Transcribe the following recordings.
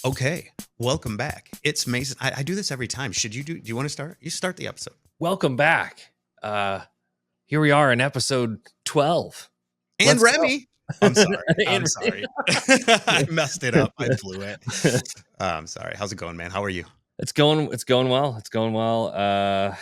Okay, welcome back. It's Mason. I do this every time. Should you do? Do you want to start? You start the episode. Welcome back. Here we are in episode 12. And Let's Remy. I'm sorry. And I'm sorry. I messed it up. I blew it. I'm sorry. How's it going, man? How are you? It's going well. It's going well.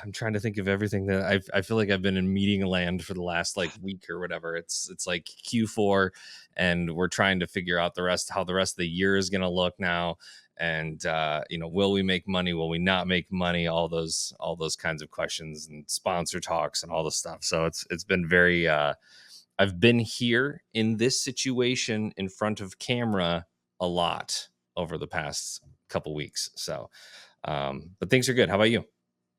I'm trying to think of everything that I feel like I've been in meeting land for the last week or whatever. It's like Q4, and we're trying to figure out how the rest of the year is going to look now. And will we make money? Will we not make money? All those kinds of questions and sponsor talks and all the stuff. So it's been very. I've been here in this situation in front of camera a lot over the past couple weeks. So, but things are good. How about you?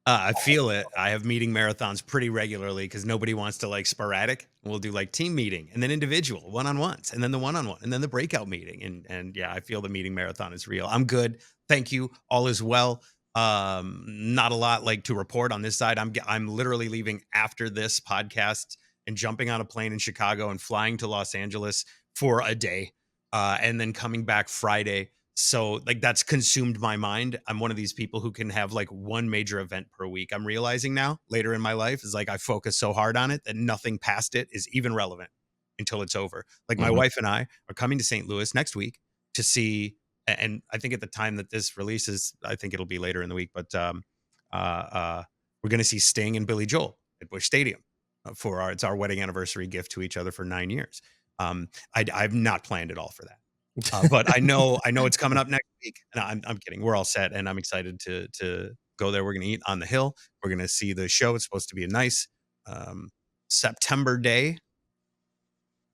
I feel it. I have meeting marathons pretty regularly because nobody wants to sporadic. We'll do team meeting and then individual one-on-ones and then the one-on-one and then the breakout meeting. And yeah, I feel the meeting marathon is real. I'm good. Thank you. All is well. Not a lot to report on this side. I'm literally leaving after this podcast and jumping on a plane in Chicago and flying to Los Angeles for a day, and then coming back Friday. So that's consumed my mind. I'm one of these people who can have one major event per week. I'm realizing now later in my life is I focus so hard on it that nothing past it is even relevant until it's over. My wife and I are coming to St. Louis next week to see, and I think at the time that this releases, I think it'll be later in the week, but we're going to see Sting and Billy Joel at Busch Stadium it's our wedding anniversary gift to each other for 9 years. I've not planned at all for that. But I know it's coming up next week, and I'm kidding. We're all set, and I'm excited to go there. We're going to eat on the hill. We're going to see the show. It's supposed to be a nice September day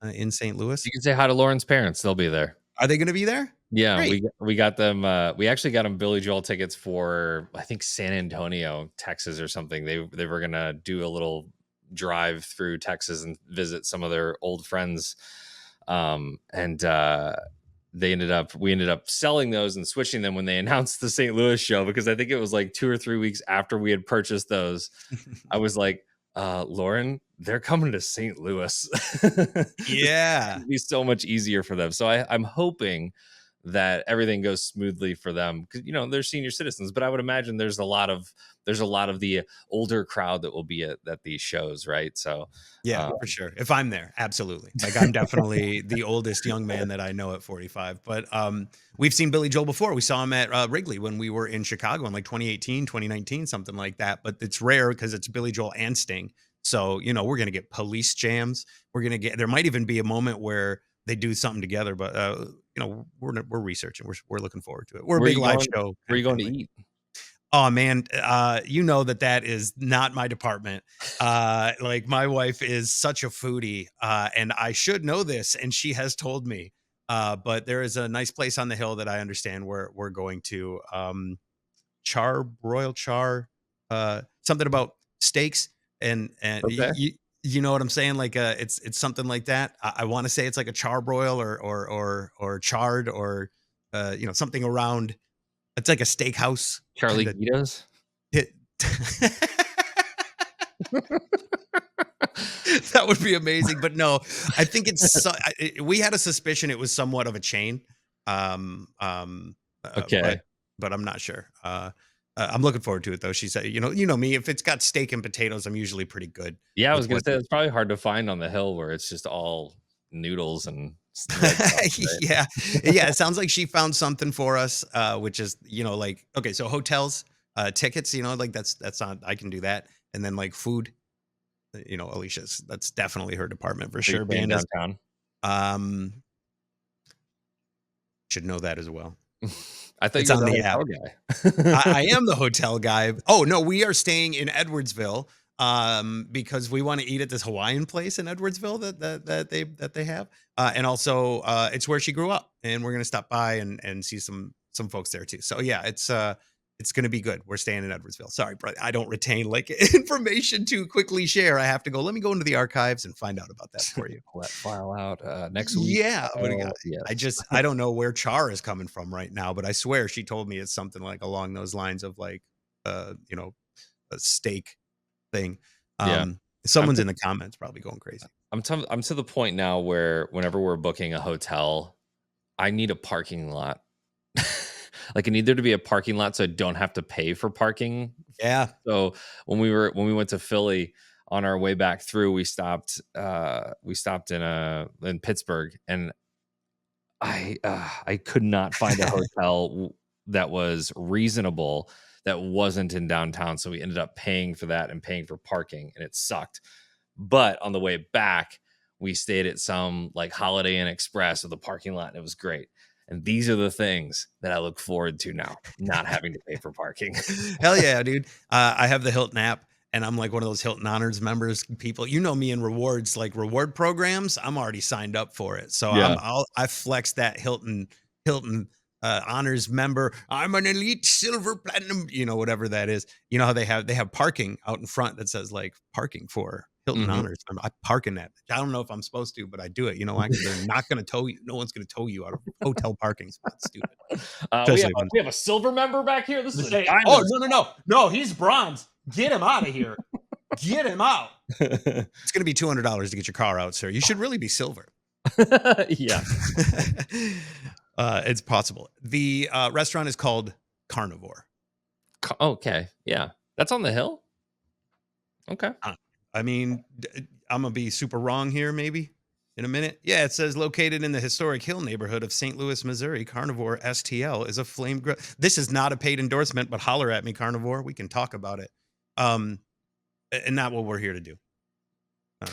in St. Louis. You can say hi to Lauren's parents. They'll be there. Are they going to be there? Yeah, we got them. We actually got them Billy Joel tickets for I think San Antonio, Texas, or something. They were going to do a little drive through Texas and visit some of their old friends, and we ended up selling those and switching them when they announced the St. Louis show, because I think it was 2 or 3 weeks after we had purchased those. I was like, Lauren, they're coming to St. Louis. Yeah. It'd be so much easier for them. So I'm hoping that everything goes smoothly for them, because they're senior citizens, but I would imagine there's a lot of the older crowd that will be at these shows, right? So yeah, for sure. If I'm there, absolutely. I'm definitely the oldest young man that I know at 45. But we've seen Billy Joel before. We saw him at Wrigley when we were in Chicago in 2018, 2019, something like that. But it's rare because it's Billy Joel and Sting. So we're gonna get police jams. There might even be a moment where they do something together. But we're researching. We're looking forward to it. We're a big live show. Where are you going to eat? Oh man, that is not my department. My wife is such a foodie, and I should know this, and she has told me. But there is a nice place on the hill that I understand we're going to. Royal Char, something about steaks and okay. You know what I'm saying? It's something like that. I want to say it's like a charbroil or charred or something around. It's like a steakhouse. Charlie Guido's. That would be amazing, but no, I think we had a suspicion it was somewhat of a chain. Okay, but I'm not sure. I'm looking forward to it though. She said, you know me, if it's got steak and potatoes, I'm usually pretty good. Yeah, I was gonna say it's probably hard to find on the hill where it's just all noodles and yeah. It sounds like she found something for us, which is okay, so hotels, tickets, that's on, I can do that. And then food, Alicia's, that's definitely her department for sure. Downtown. Should know that as well. I thought you were the hotel guy. I am the hotel guy. Oh no, we are staying in Edwardsville because we want to eat at this Hawaiian place in Edwardsville that they have, and also it's where she grew up, and we're gonna stop by and see some folks there too. So yeah, it's gonna be good. We're staying in Edwardsville. Sorry, bro, I don't retain information to quickly share. I have to go. Let me go into the archives and find out about that for you. Let file out next week. Yeah, yes. I don't know where Char is coming from right now, but I swear she told me it's something along those lines of a steak thing. Someone's in the comments probably going crazy. I'm to the point now where whenever we're booking a hotel, I need a parking lot. Like, it needed to be a parking lot so I don't have to pay for parking. Yeah. So when we went to Philly on our way back through, we stopped in Pittsburgh, and I could not find a hotel that was reasonable that wasn't in downtown. So we ended up paying for that and paying for parking, and it sucked. But on the way back, we stayed at some like Holiday Inn Express with a parking lot, and it was great. And these are the things that I look forward to now, not having to pay for parking. Hell yeah, dude. I have the Hilton app, and I'm like one of those Hilton Honors members people. You know me in rewards, like reward programs. I'm already signed up for it. So Yeah. I flex that Hilton Honors member. I'm an elite silver platinum, whatever that is. You know how they have parking out in front that says like parking for Hilton Mhm. Honors. I park in that. I don't know if I'm supposed to, but I do it. You know why? 'Cause they're not going to tow you. No one's going to tow you out of hotel parking spots. Stupid. Especially when We have a silver member back here. This is a Say, diamond. oh, no, he's bronze. Get him out of here. Get him out. It's going to be $200 to get your car out, sir. You should really be silver. Yeah. It's possible. The restaurant is called Carnivore. Okay. Yeah. That's on the hill. Okay. I mean, I'm going to be super wrong here, maybe in a minute. Yeah, it says located in the historic Hill neighborhood of St. Louis, Missouri. Carnivore STL is a flame grill. This is not a paid endorsement, but holler at me, Carnivore. We can talk about it. And not what we're here to do.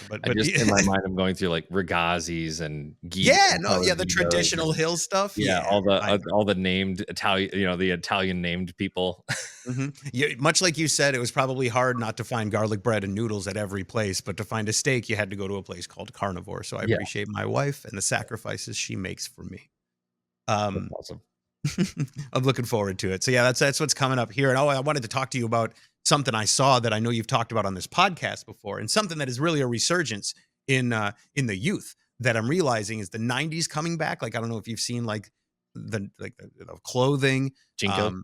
But I just in my mind, I'm going through like Ragazzi's and the traditional hill stuff. Yeah, all the named Italian, the Italian named people. Mm-hmm. Yeah, much like you said, it was probably hard not to find garlic bread and noodles at every place, but to find a steak, you had to go to a place called Carnivore. So I appreciate my wife and the sacrifices she makes for me. That's awesome. I'm looking forward to it. So yeah, that's what's coming up here. And I wanted to talk to you about something I saw that I know you've talked about on this podcast before, and something that is really a resurgence in the youth that I'm realizing is the 90s coming back. Like, I don't know if you've seen like the clothing. Jinko.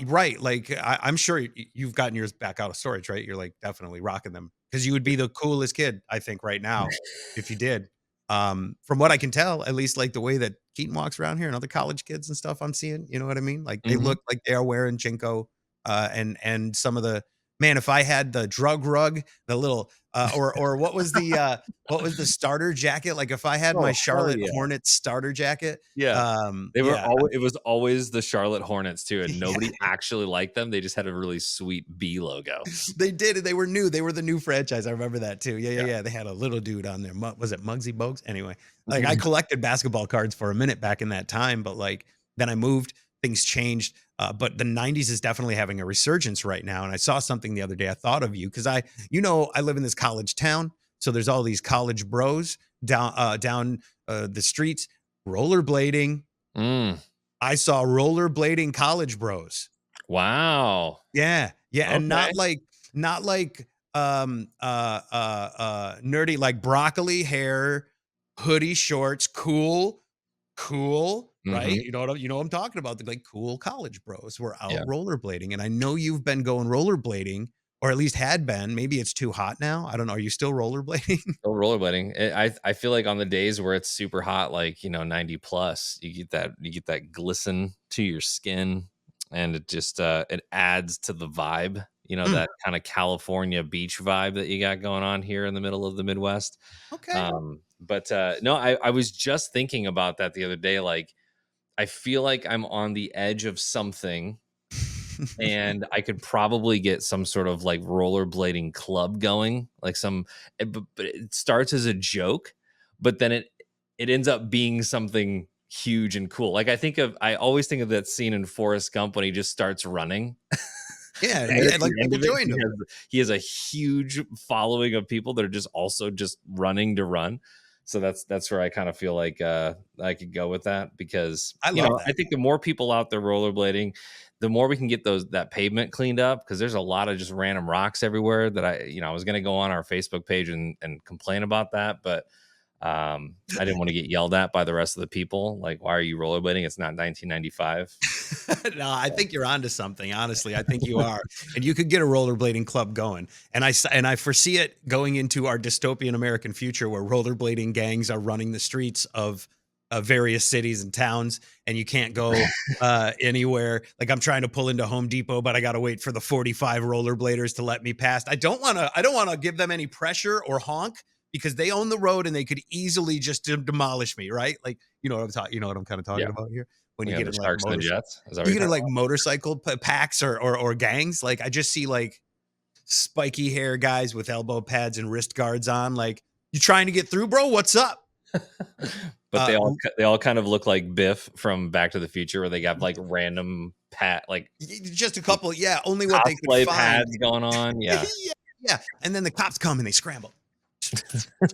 Right. Like I'm sure you've gotten yours back out of storage, right? You're like definitely rocking them because you would be the coolest kid, I think, right now if you did. From what I can tell, at least like the way that Keaton walks around here and other college kids and stuff I'm seeing, you know what I mean? Like they look like they are wearing Jinko. And some of the if I had the drug rug, the little or what was the starter jacket? Like if I had my Charlotte Hornets starter jacket, it was always the Charlotte Hornets too, and nobody actually liked them. They just had a really sweet B logo. They did. They were new. They were the new franchise. I remember that too. Yeah. They had a little dude on there. Was it Muggsy Bogues? Anyway, like I collected basketball cards for a minute back in that time, but like then I moved. Things changed, but the 90s is definitely having a resurgence right now. And I saw something the other day. I thought of you because I live in this college town, so there's all these college bros down the streets rollerblading. I saw rollerblading college bros. Wow. Yeah, okay. And not like nerdy, like broccoli hair, hoodie shorts, cool. Right? You know what I'm talking about? The like cool college bros were out rollerblading. And I know you've been going rollerblading, or at least had been. Maybe it's too hot now. I don't know. Are you still rollerblading? Still rollerblading. I feel like on the days where it's super hot, like 90 plus, you get that glisten to your skin, and it just it adds to the vibe. That kind of California beach vibe that you got going on here in the middle of the Midwest. Okay. But no, I was just thinking about that the other day. Like, I feel like I'm on the edge of something, and I could probably get some sort of like rollerblading club going, like but it starts as a joke, but then it ends up being something huge and cool. Like I always think of that scene in Forrest Gump when he just starts running. Yeah, like people join him. He has a huge following of people that are just also just running to run. So that's where I kind of feel like I could go with that, because I think the more people out there rollerblading, the more we can get that pavement cleaned up, because there's a lot of just random rocks everywhere that I was going to go on our Facebook page and complain about that, but I didn't want to get yelled at by the rest of the people. Like, why are you rollerblading? It's not 1995. No, I think you're onto something. Honestly, I think you are, and you could get a rollerblading club going. And I foresee it going into our dystopian American future, where rollerblading gangs are running the streets of various cities and towns, and you can't go anywhere. Like I'm trying to pull into Home Depot, but I got to wait for the 45 rollerbladers to let me past. I don't want to give them any pressure or honk because they own the road and they could easily just demolish me, right? Like, you know what I'm talking, you know what I'm kind of talking Yeah. about here. When you Yeah, get the in like Sharks and the Jets. Is that what you you're get in talking like motorcycle packs or gangs. Like I just see like spiky hair guys with elbow pads and wrist guards on. Like, you trying to get through, bro? What's up? about? But they all kind of look like Biff from Back to the Future, where they got like random like just a couple, yeah. Only what they could cosplay find. pads going on. Yeah. Yeah. And then the cops come and they scramble,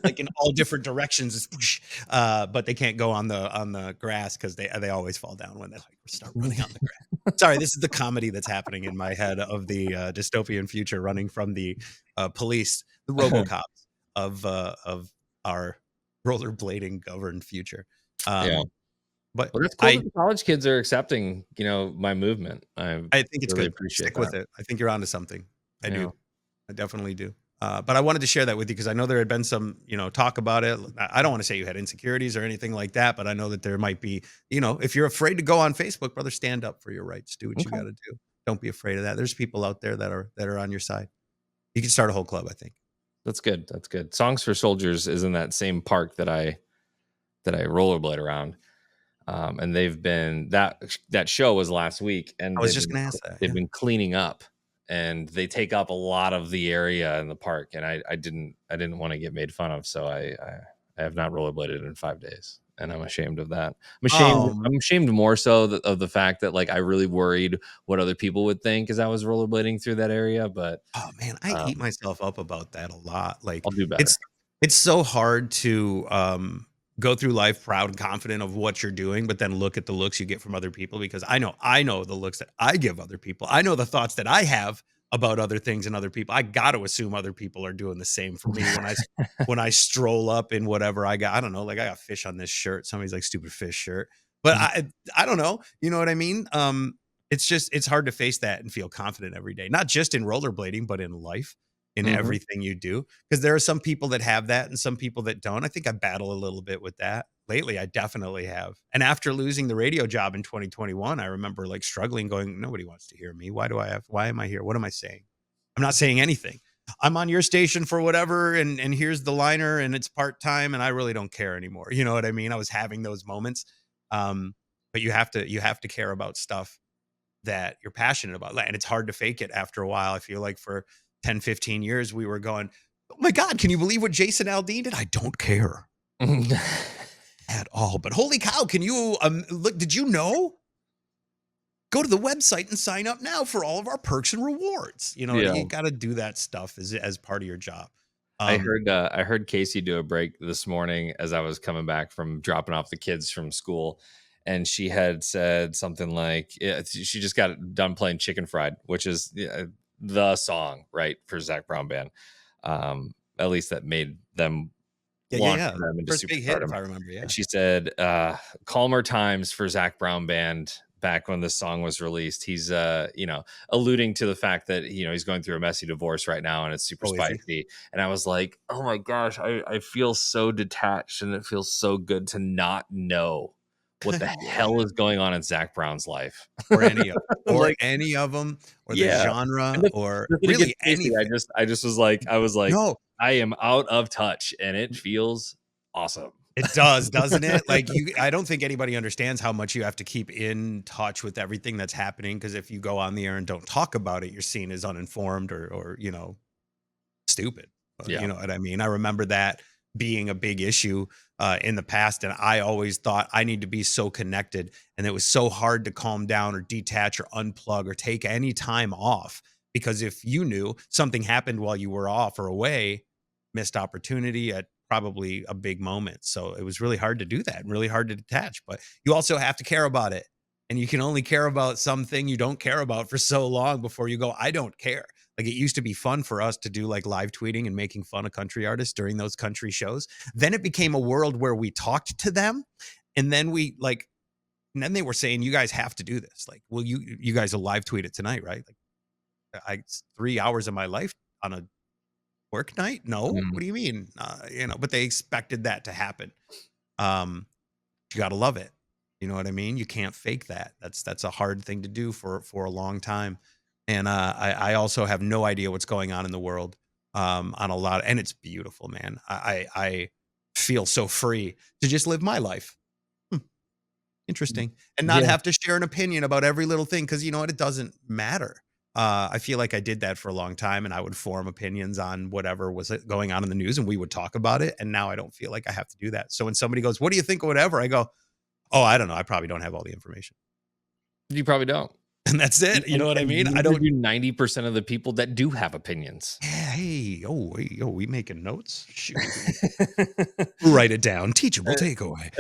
like in all different directions. But they can't go on the grass because they always fall down when they like start running on the grass. Sorry, this is the comedy that's happening in my head of the dystopian future, running from the police, the RoboCops of our rollerblading governed future. Yeah. But Well, that's cool that the college kids are accepting, my movement. I think it's really good. appreciate Stick that. with it. I think you're onto something. I Yeah. do. I definitely do. But I wanted to share that with you because I know there had been some, talk about it. I don't want to say you had insecurities or anything like that, but I know that there might be, if you're afraid to go on Facebook, brother, stand up for your rights. Do what you got to do. Don't be afraid of that. There's people out there that are on your side. You can start a whole club, I think. That's good. That's good. Songs for Soldiers is in that same park that I rollerblade around. And they've been that show was last week, and I was just going to ask that. They've been cleaning up, and they take up a lot of the area in the park, and I didn't want to get made fun of, so I have not rollerbladed in 5 days, and I'm ashamed of that. I'm ashamed more so of the fact that like I really worried what other people would think as I was rollerblading through that area. But oh man, I eat myself up about that a lot. Like I'll do better. It's so hard to go through life proud and confident of what you're doing, but then look at the looks you get from other people, because I know the looks that I give other people. I know the thoughts that I have about other things and other people. I got to assume other people are doing the same for me when I stroll up in whatever I got. I don't know, like I got fish on this shirt. Somebody's like stupid fish shirt, but I don't know. You know what I mean? It's hard to face that and feel confident every day, not just in rollerblading, but in life. In everything you do, because there are some people that have that and some people that don't. I think I battle a little bit with that lately. I definitely have. And after losing the radio job in 2021, I remember like struggling, going, nobody wants to hear me. Why am I here? What am I saying? I'm not saying anything. I'm on your station for whatever, and here's the liner, and it's part-time, and I really don't care anymore. You know what I mean? I was having those moments. But you have to care about stuff that you're passionate about. And it's hard to fake it after a while. I feel like for 10, 15 years, we were going, oh my God, can you believe what Jason Aldean did? I don't care at all. But holy cow, can you look, did you know? Go to the website and sign up now for all of our perks and rewards. You got to do that stuff as part of your job. I heard Casey do a break this morning as I was coming back from dropping off the kids from school. And she had said something like, she just got done playing Chicken Fried, which is the song, right, for Zac Brown Band. At least that made them launch them into first big hit, superstardom. if I remember. Yeah. And she said, calmer times for Zac Brown Band back when this song was released. He's alluding to the fact that he's going through a messy divorce right now and it's super spicy. And I was like, oh my gosh, I feel so detached, and it feels so good to not know what the hell is going on in Zac Brown's life, or any of them, or any of them, or the genre, or really anything. I just was like, no, I am out of touch, and it feels awesome. It does, doesn't it? Like I don't think anybody understands how much you have to keep in touch with everything that's happening. Because if you go on the air and don't talk about it, you're seen as uninformed or stupid. Yeah. You know what I mean? I remember that being a big issue in the past, and I always thought I need to be so connected, and it was so hard to calm down or detach or unplug or take any time off, because if you knew something happened while you were off or away, missed opportunity at probably a big moment. So it was really hard to do that and really hard to detach, but you also have to care about it, and you can only care about something you don't care about for so long before you go, I don't care. Like it used to be fun for us to do like live tweeting and making fun of country artists during those country shows. Then it became a world where we talked to them, and then then they were saying, you guys have to do this. Like, well, you guys will live tweet it tonight, right? Like it's 3 hours of my life on a work night. No, what do you mean? But they expected that to happen. You got to love it. You know what I mean? You can't fake that. That's a hard thing to do for a long time. And I also have no idea what's going on in the world on a lot, and it's beautiful, man. I feel so free to just live my life. Hmm, interesting, and not Yeah. have to share an opinion about every little thing because you know what? It doesn't matter. I feel like I did that for a long time, and I would form opinions on whatever was going on in the news, and we would talk about it. And now I don't feel like I have to do that. So when somebody goes, "What do you think?" or whatever, I go, "Oh, I don't know. I probably don't have all the information." You probably don't. And that's it. You know what I mean? I I don't. do 90% of the people that do have opinions. Yeah, hey, we making notes? Shoot. Write it down. Teachable takeaway.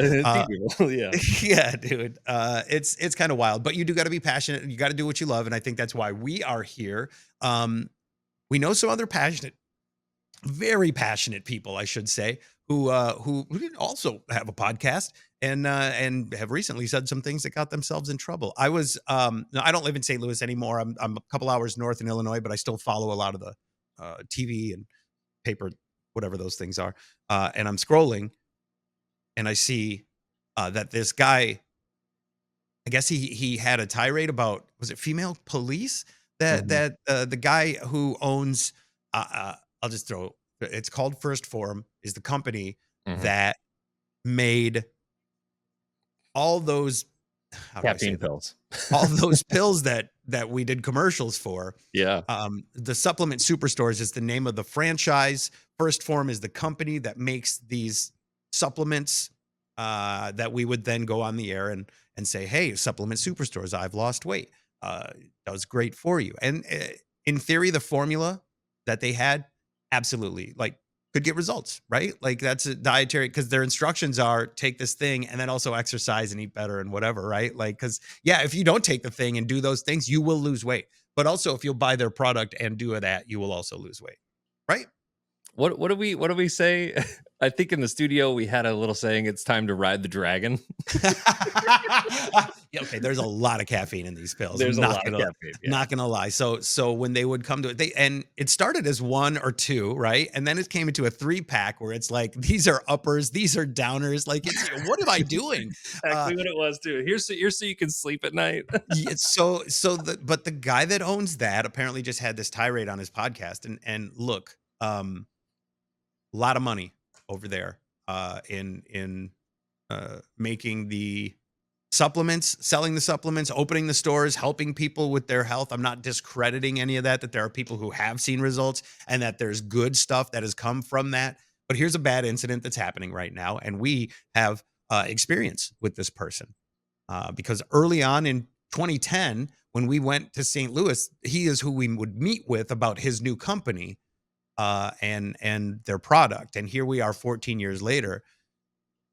Yeah. Yeah, dude. It's kind of wild, but you do got to be passionate. You got to do what you love, and I think that's why we are here. We know some other passionate, very passionate people, I should say, who also have a podcast and have recently said some things that got themselves in trouble. I was no, I don't live in St. Louis anymore. I'm a couple hours north in Illinois, but I still follow a lot of the TV and paper, whatever those things are. And I'm scrolling, and I see that this guy, I guess he had a tirade about, was it female police? That Mhm. the guy who owns I'll just throw, it's called First Form, is the company Mhm. that made all those, how do I say Caffeine that? pills. All those pills that we did commercials for. Yeah. The Supplement Superstores is the name of the franchise. First Form is the company that makes these supplements that we would then go on the air and say, "Hey, Supplement Superstores, I've lost weight. That was great for you." And in theory, the formula that they had, absolutely, like, could get results, right? Like that's a dietary, because their instructions are take this thing and then also exercise and eat better and whatever, right? Like, because yeah, if you don't take the thing and do those things, you will lose weight. But also, if you'll buy their product and do that, you will also lose weight, right? What do we say? I think in the studio we had a little saying, it's time to ride the dragon. Yeah, okay, there's a lot of caffeine in these pills. There's I'm a not lot of gonna caffeine. Yeah. not gonna lie. So when they would come to it, and it started as one or two, right? And then it came into a 3-pack where it's like, these are uppers, these are downers. Like, it's, what am I doing? Exactly what it was too. Here's so you can sleep at night. Yeah, but the guy that owns that apparently just had this tirade on his podcast, and look, a lot of money over there in making the supplements, selling the supplements, opening the stores, helping people with their health. I'm not discrediting any of that, that there are people who have seen results and that there's good stuff that has come from that. But here's a bad incident that's happening right now. And we have experience with this person because early on in 2010, when we went to St. Louis, he is who we would meet with about his new company and their product. And here we are 14 years later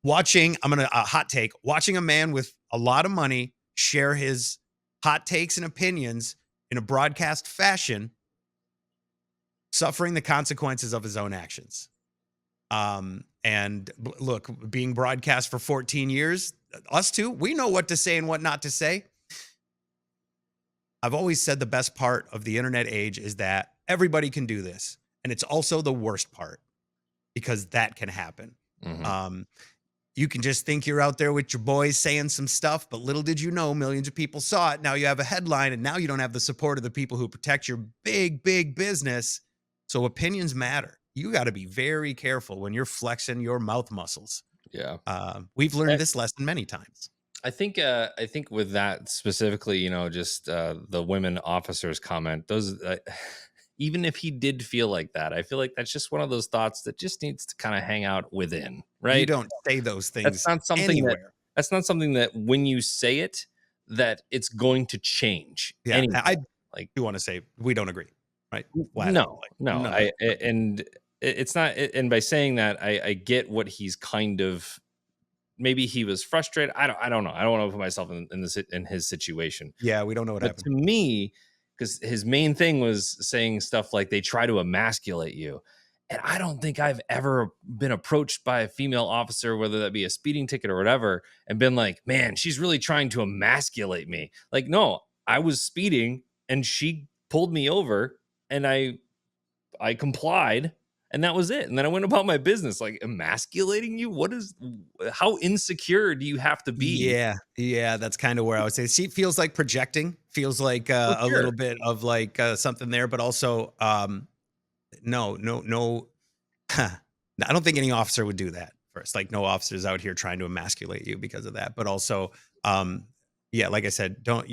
watching, I'm going to hot take, watching a man with a lot of money share his hot takes and opinions in a broadcast fashion, suffering the consequences of his own actions. Look, being broadcast for 14 years, us two, we know what to say and what not to say. I've always said the best part of the internet age is that everybody can do this. And it's also the worst part because that can happen. Mhm. You can just think you're out there with your boys saying some stuff, but little did you know, millions of people saw it. Now you have a headline, and now you don't have the support of the people who protect your big, big business. So opinions matter. You got to be very careful when you're flexing your mouth muscles. Yeah. We've learned this lesson many times. I think with that specifically, just the women officers comment, those even if he did feel like that, I feel like that's just one of those thoughts that just needs to kind of hang out within, You right? don't say those That's things not something anywhere. that's not something that when you say it, that it's going to change. Yeah, Anyway. I Like, do want to say we don't agree, right? Flat out, no, like, no, none of I us. and it's not. And by saying that, I get what he's kind of. Maybe he was frustrated. I don't know. I don't want to put myself in his situation. Yeah, we don't know what But happened. to me, because his main thing was saying stuff like they try to emasculate you. And I don't think I've ever been approached by a female officer, whether that be a speeding ticket or whatever, and been like, man, she's really trying to emasculate me. Like, no, I was speeding and she pulled me over and I complied And that was it. And then I went about my business. Like, emasculating you? How insecure do you have to be? Yeah, that's kind of where I would say. See, it feels like projecting, feels like For a sure. little bit of like something there, but also no. I don't think any officer would do that first. Like, no officers out here trying to emasculate you because of that. But also, yeah, like I said, don't.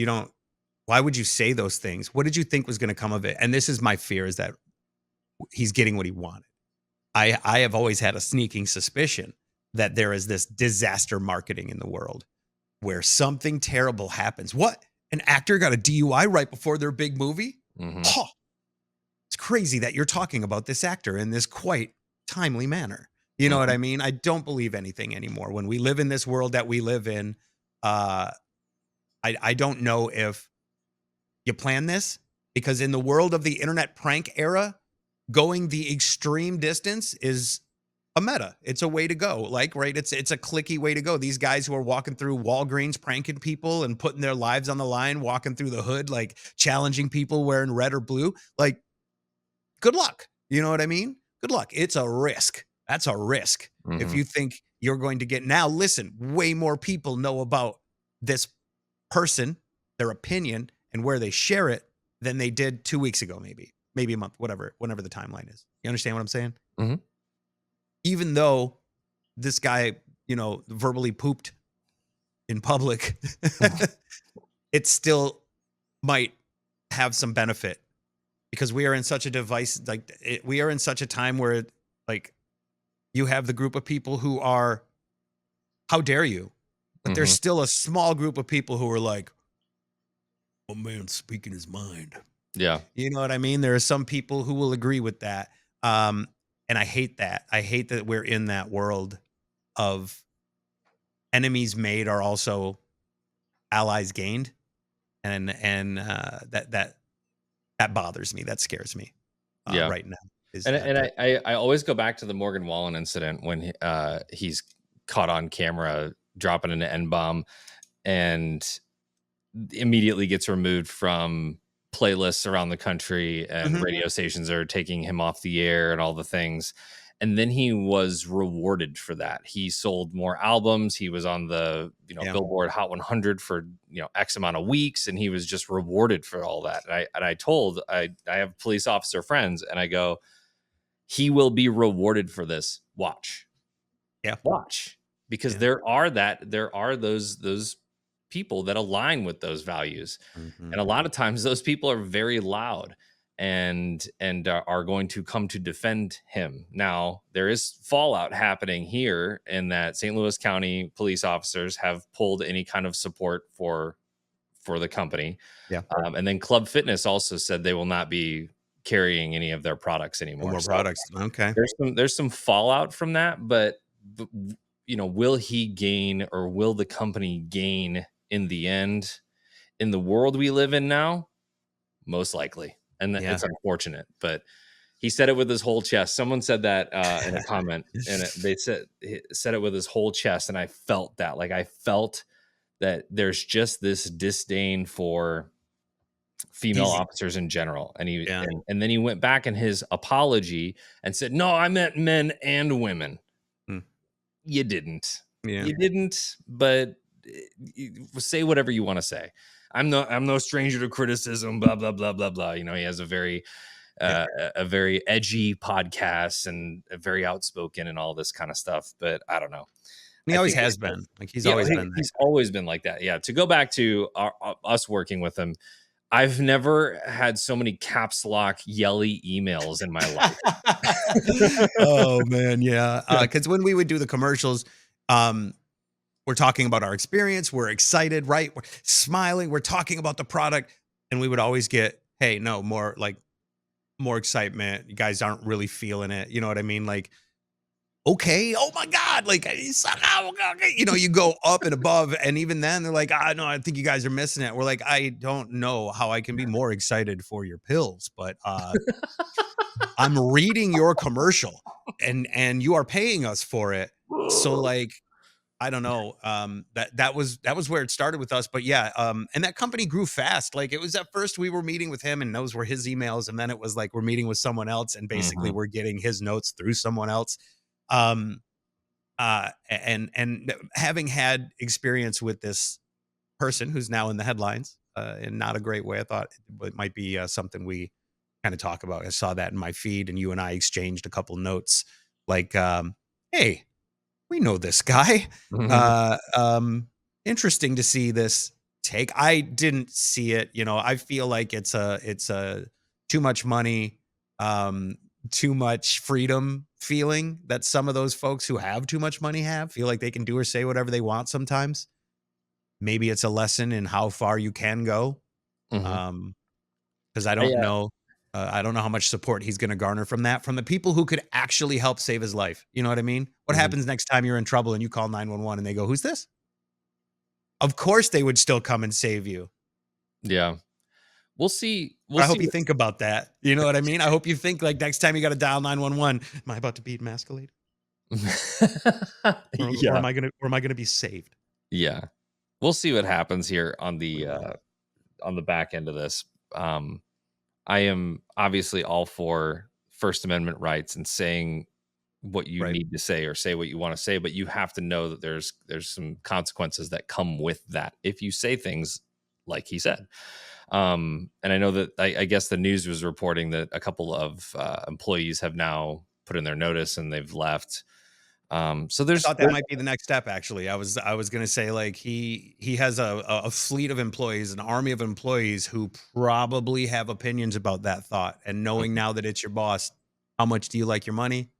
Why would you say those things? What did you think was going to come of it? And this is my fear: is that he's getting what he wanted. I have always had a sneaking suspicion that there is this disaster marketing in the world where something terrible happens. What? An actor got a DUI right before their big movie? Mhm. Huh. It's crazy that you're talking about this actor in this quite timely manner. You know what I mean? I don't believe anything anymore. When we live in this world that we live in, I don't know if you plan this, because in the world of the internet prank era, going the extreme distance is a meta. It's a way to go. Like, right? It's a clicky way to go. These guys who are walking through Walgreens pranking people and putting their lives on the line, walking through the hood, like challenging people wearing red or blue. Like, good luck. You know what I mean? Good luck. It's a risk. That's a risk. If Mhm. you think you're going to get, now listen, way more people know about this person, their opinion, and where they share it than they did 2 weeks ago, maybe a month, whenever the timeline is. You understand what I'm saying? Mhm. Even though this guy, verbally pooped in public, it still might have some benefit, because we are in such a we are in such a time where, like, you have the group of people who are, how dare you? But there's Mhm. still a small group of people who are like, a man speaking his mind. Yeah. You know what I mean? There are some people who will agree with that. And I hate that. I hate that we're in that world of enemies made are also allies gained. And that bothers me. That scares me Yeah. right now. Is And that I always go back to the Morgan Wallen incident when he's caught on camera dropping an N-bomb and immediately gets removed from playlists around the country, and Mhm. radio stations are taking him off the air and all the things. And then he was rewarded for that. He sold more albums. He was on the Yeah. Billboard Hot 100 for X amount of weeks, and he was just rewarded for all that. And I have police officer friends, and I go, he will be rewarded for this. Watch. Yeah. Watch. Because Yeah. there are those people that align with those values. Mhm. And a lot of times those people are very loud and are going to come to defend him. Now, there is fallout happening here in that St. Louis County police officers have pulled any kind of support for the company. Yeah. And then Club Fitness also said they will not be carrying any of their products No anymore. more So products. Okay. there's some fallout from that, but will he gain, or will the company gain in the end in the world we live in now? Most likely. And Yeah. it's unfortunate, but he said it with his whole chest. Someone said that in a comment, and they said it with his whole chest, and I felt that. Like, I felt that there's just this disdain for female He's officers in general. And Yeah. and then he went back in his apology and said, "No, I meant men and women." Hmm. You didn't. Yeah. You didn't, but say whatever you want to say. I'm no stranger to criticism, blah blah blah blah blah. He has a very edgy podcast and very outspoken and all this kind of stuff, but I don't know. He I always think has been. Like, he's yeah, always been he's always been like that. Yeah. To go back to us working with him, I've never had so many caps lock yelly emails in my life. Oh man, yeah. Because when we would do the commercials, we're talking about our experience. We're excited, right? We're smiling. We're talking about the product, and we would always get, "Hey, no more more excitement. You guys aren't really feeling it." You know what I mean? Like, okay, oh my god, like, okay. You go up and above, and even then they're like, no, I think you guys are missing it. We're like, I don't know how I can be more excited for your pills, but I'm reading your commercial, and you are paying us for it. So, like, I don't know. That was where it started with us. But yeah, and that company grew fast. Like it was at first we were meeting with him and those were his emails, and then it was like we're meeting with someone else and basically Mhm. we're getting his notes through someone else. Um, and having had experience with this person who's now in the headlines, in not a great way, I thought it might be something we kind of talk about. I saw that in my feed, and you and I exchanged a couple notes, like, "Hey, we know this guy. Mhm. Uh, interesting to see this take." I didn't see it. I feel like it's a too much money, um, too much freedom feeling that some of those folks who have too much money feel like they can do or say whatever they want sometimes. Maybe it's a lesson in how far you can go. Mhm. Um, because I I, don't know. I don't know how much support he's going to garner from that, from the people who could actually help save his life. You know what I mean? What mhm. happens next time you're in trouble and you call 911 and they go, "Who's this?" Of course they would still come and save you. Yeah. We'll see. We'll But I see hope you think about that. You know what I mean? I hope you think like next time you got to dial 911, am I about to be emasculated? Or Yeah. am I gonna be saved? Yeah. We'll see what happens here We will. on the back end of this. Um, I am obviously all for First Amendment rights and saying what you Right. need to say or say what you want to say, but you have to know that there's some consequences that come with that if you say things like he said. And I know that I guess the news was reporting that a couple of employees have now put in their notice and they've left. So I there's thought that might be the next step. Actually, I was gonna say like he has a fleet of employees, an army of employees who probably have opinions about that thought. And knowing Mhm. now that it's your boss, how much do you like your money?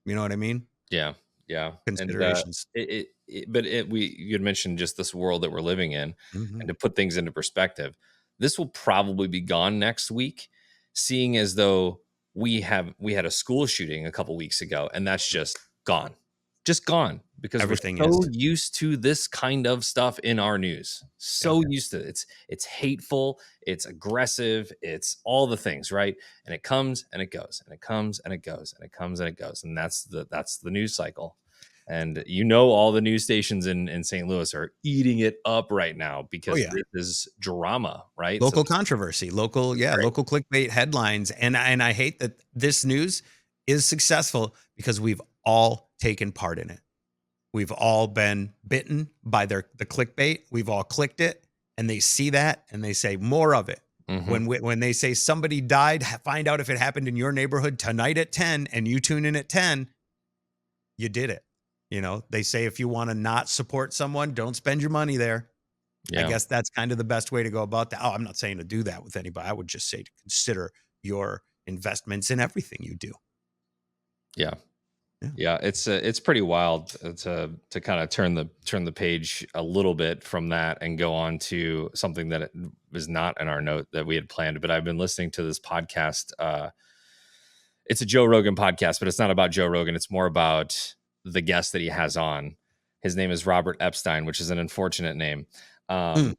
You know what I mean? Yeah, yeah, and Considerations. but we you had mentioned just this world that we're living in, and Mhm. to put things into perspective, this will probably be gone next week, seeing as though we had a school shooting a couple weeks ago, and that's just gone because we're Everything is. so used to this kind of stuff in our news, Yep. so used to it. It's hateful, it's aggressive, it's all the things, right? And it comes and it goes and it comes and it goes and it comes and it goes, and that's the news cycle. And all the news stations in St. Louis are eating it up right now Oh because yeah. this is drama, right? So Local controversy, right. local clickbait headlines, and I hate that this news is successful because we've all taken part in it. We've all been bitten by the clickbait. We've all clicked it, and they see that and they say more of it. Mhm. When they say somebody died, find out if it happened in your neighborhood tonight at 10, and you tune in at 10, you did it. They say if you want to not support someone, don't spend your money there. I Yeah. guess that's kind of the best way to go about that. Oh, I'm not saying to do that with anybody. I would just say to consider your investments in everything you do. Yeah. Yeah. Yeah, it's pretty wild to kind of turn the page a little bit from that and go on to something that was not in our note that we had planned. But I've been listening to this podcast. It's a Joe Rogan podcast, but it's not about Joe Rogan. It's more about the guest that he has on. His name is Robert Epstein, which is an unfortunate name. Mm. Um,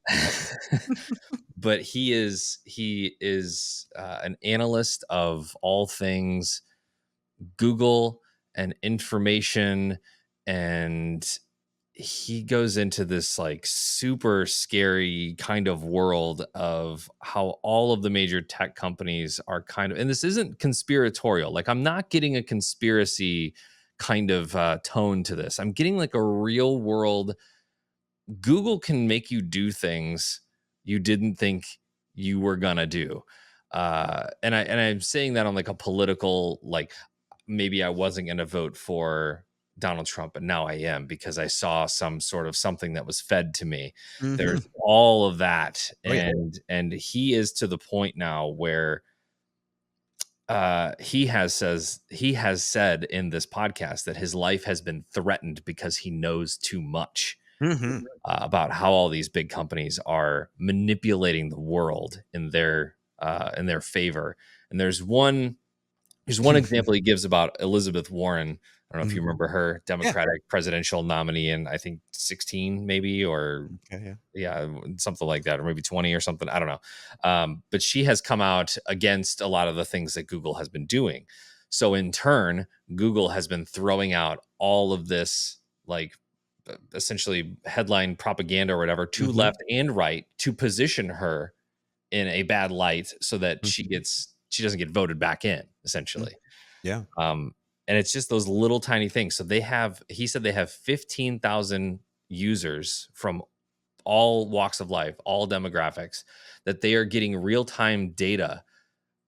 but he is an analyst of all things Google and information, and he goes into this like super scary kind of world of how all of the major tech companies are kind of, and this isn't conspiratorial, like I'm not getting a conspiracy kind of tone to this. I'm getting like a real world. Google can make you do things you didn't think you were gonna do. And I'm saying that on like a political, like maybe I wasn't gonna vote for Donald Trump, but now I am because I saw some sort of something that was fed to me. Mhm. There's all of that. Oh yeah. And he is to the point now where he has said in this podcast that his life has been threatened because he knows too much Mhm. about how all these big companies are manipulating the world in their favor. And there's one example he gives about Elizabeth Warren. I don't know if you Mhm. remember her, Yeah. Democratic presidential nominee in I think 16 maybe, or Okay. Yeah. yeah, something like that, or maybe 20 or something. I don't know. But she has come out against a lot of the things that Google has been doing. So in turn, Google has been throwing out all of this like essentially headline propaganda or whatever to Mhm. left and right to position her in a bad light so that she doesn't get voted back in, essentially. Yeah. And it's just those little tiny things. So he said they have 15,000 users from all walks of life, all demographics, that they are getting real-time data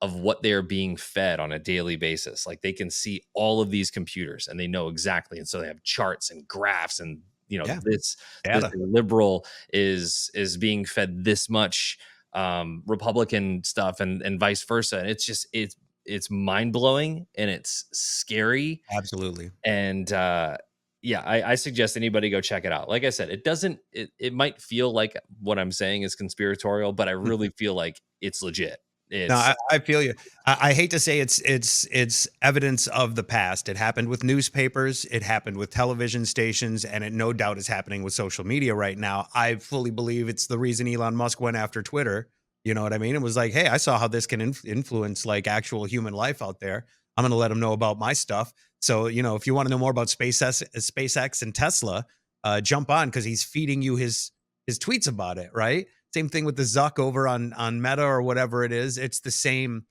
of what they are being fed on a daily basis. Like they can see all of these computers and they know exactly. And so they have charts and graphs and Yeah. this Data. liberal is being fed this much Republican stuff and vice versa. And it's mind-blowing and it's scary. Absolutely. And yeah, I suggest anybody go check it out. Like I said, it might feel like what I'm saying is conspiratorial, but I really feel like it's legit. No, It's I feel you. I hate to say it's evidence of the past. It happened with newspapers, it happened with television stations, and it no doubt is happening with social media right now. I fully believe it's the reason Elon Musk went after Twitter. You know what I mean? It was like, hey, I saw how this can influence like actual human life out there. I'm going to let them know about my stuff. So, if you want to know more about SpaceX and Tesla, jump on because he's feeding you his tweets about it, right? Same thing with the Zuck over on Meta or whatever it is. It's the same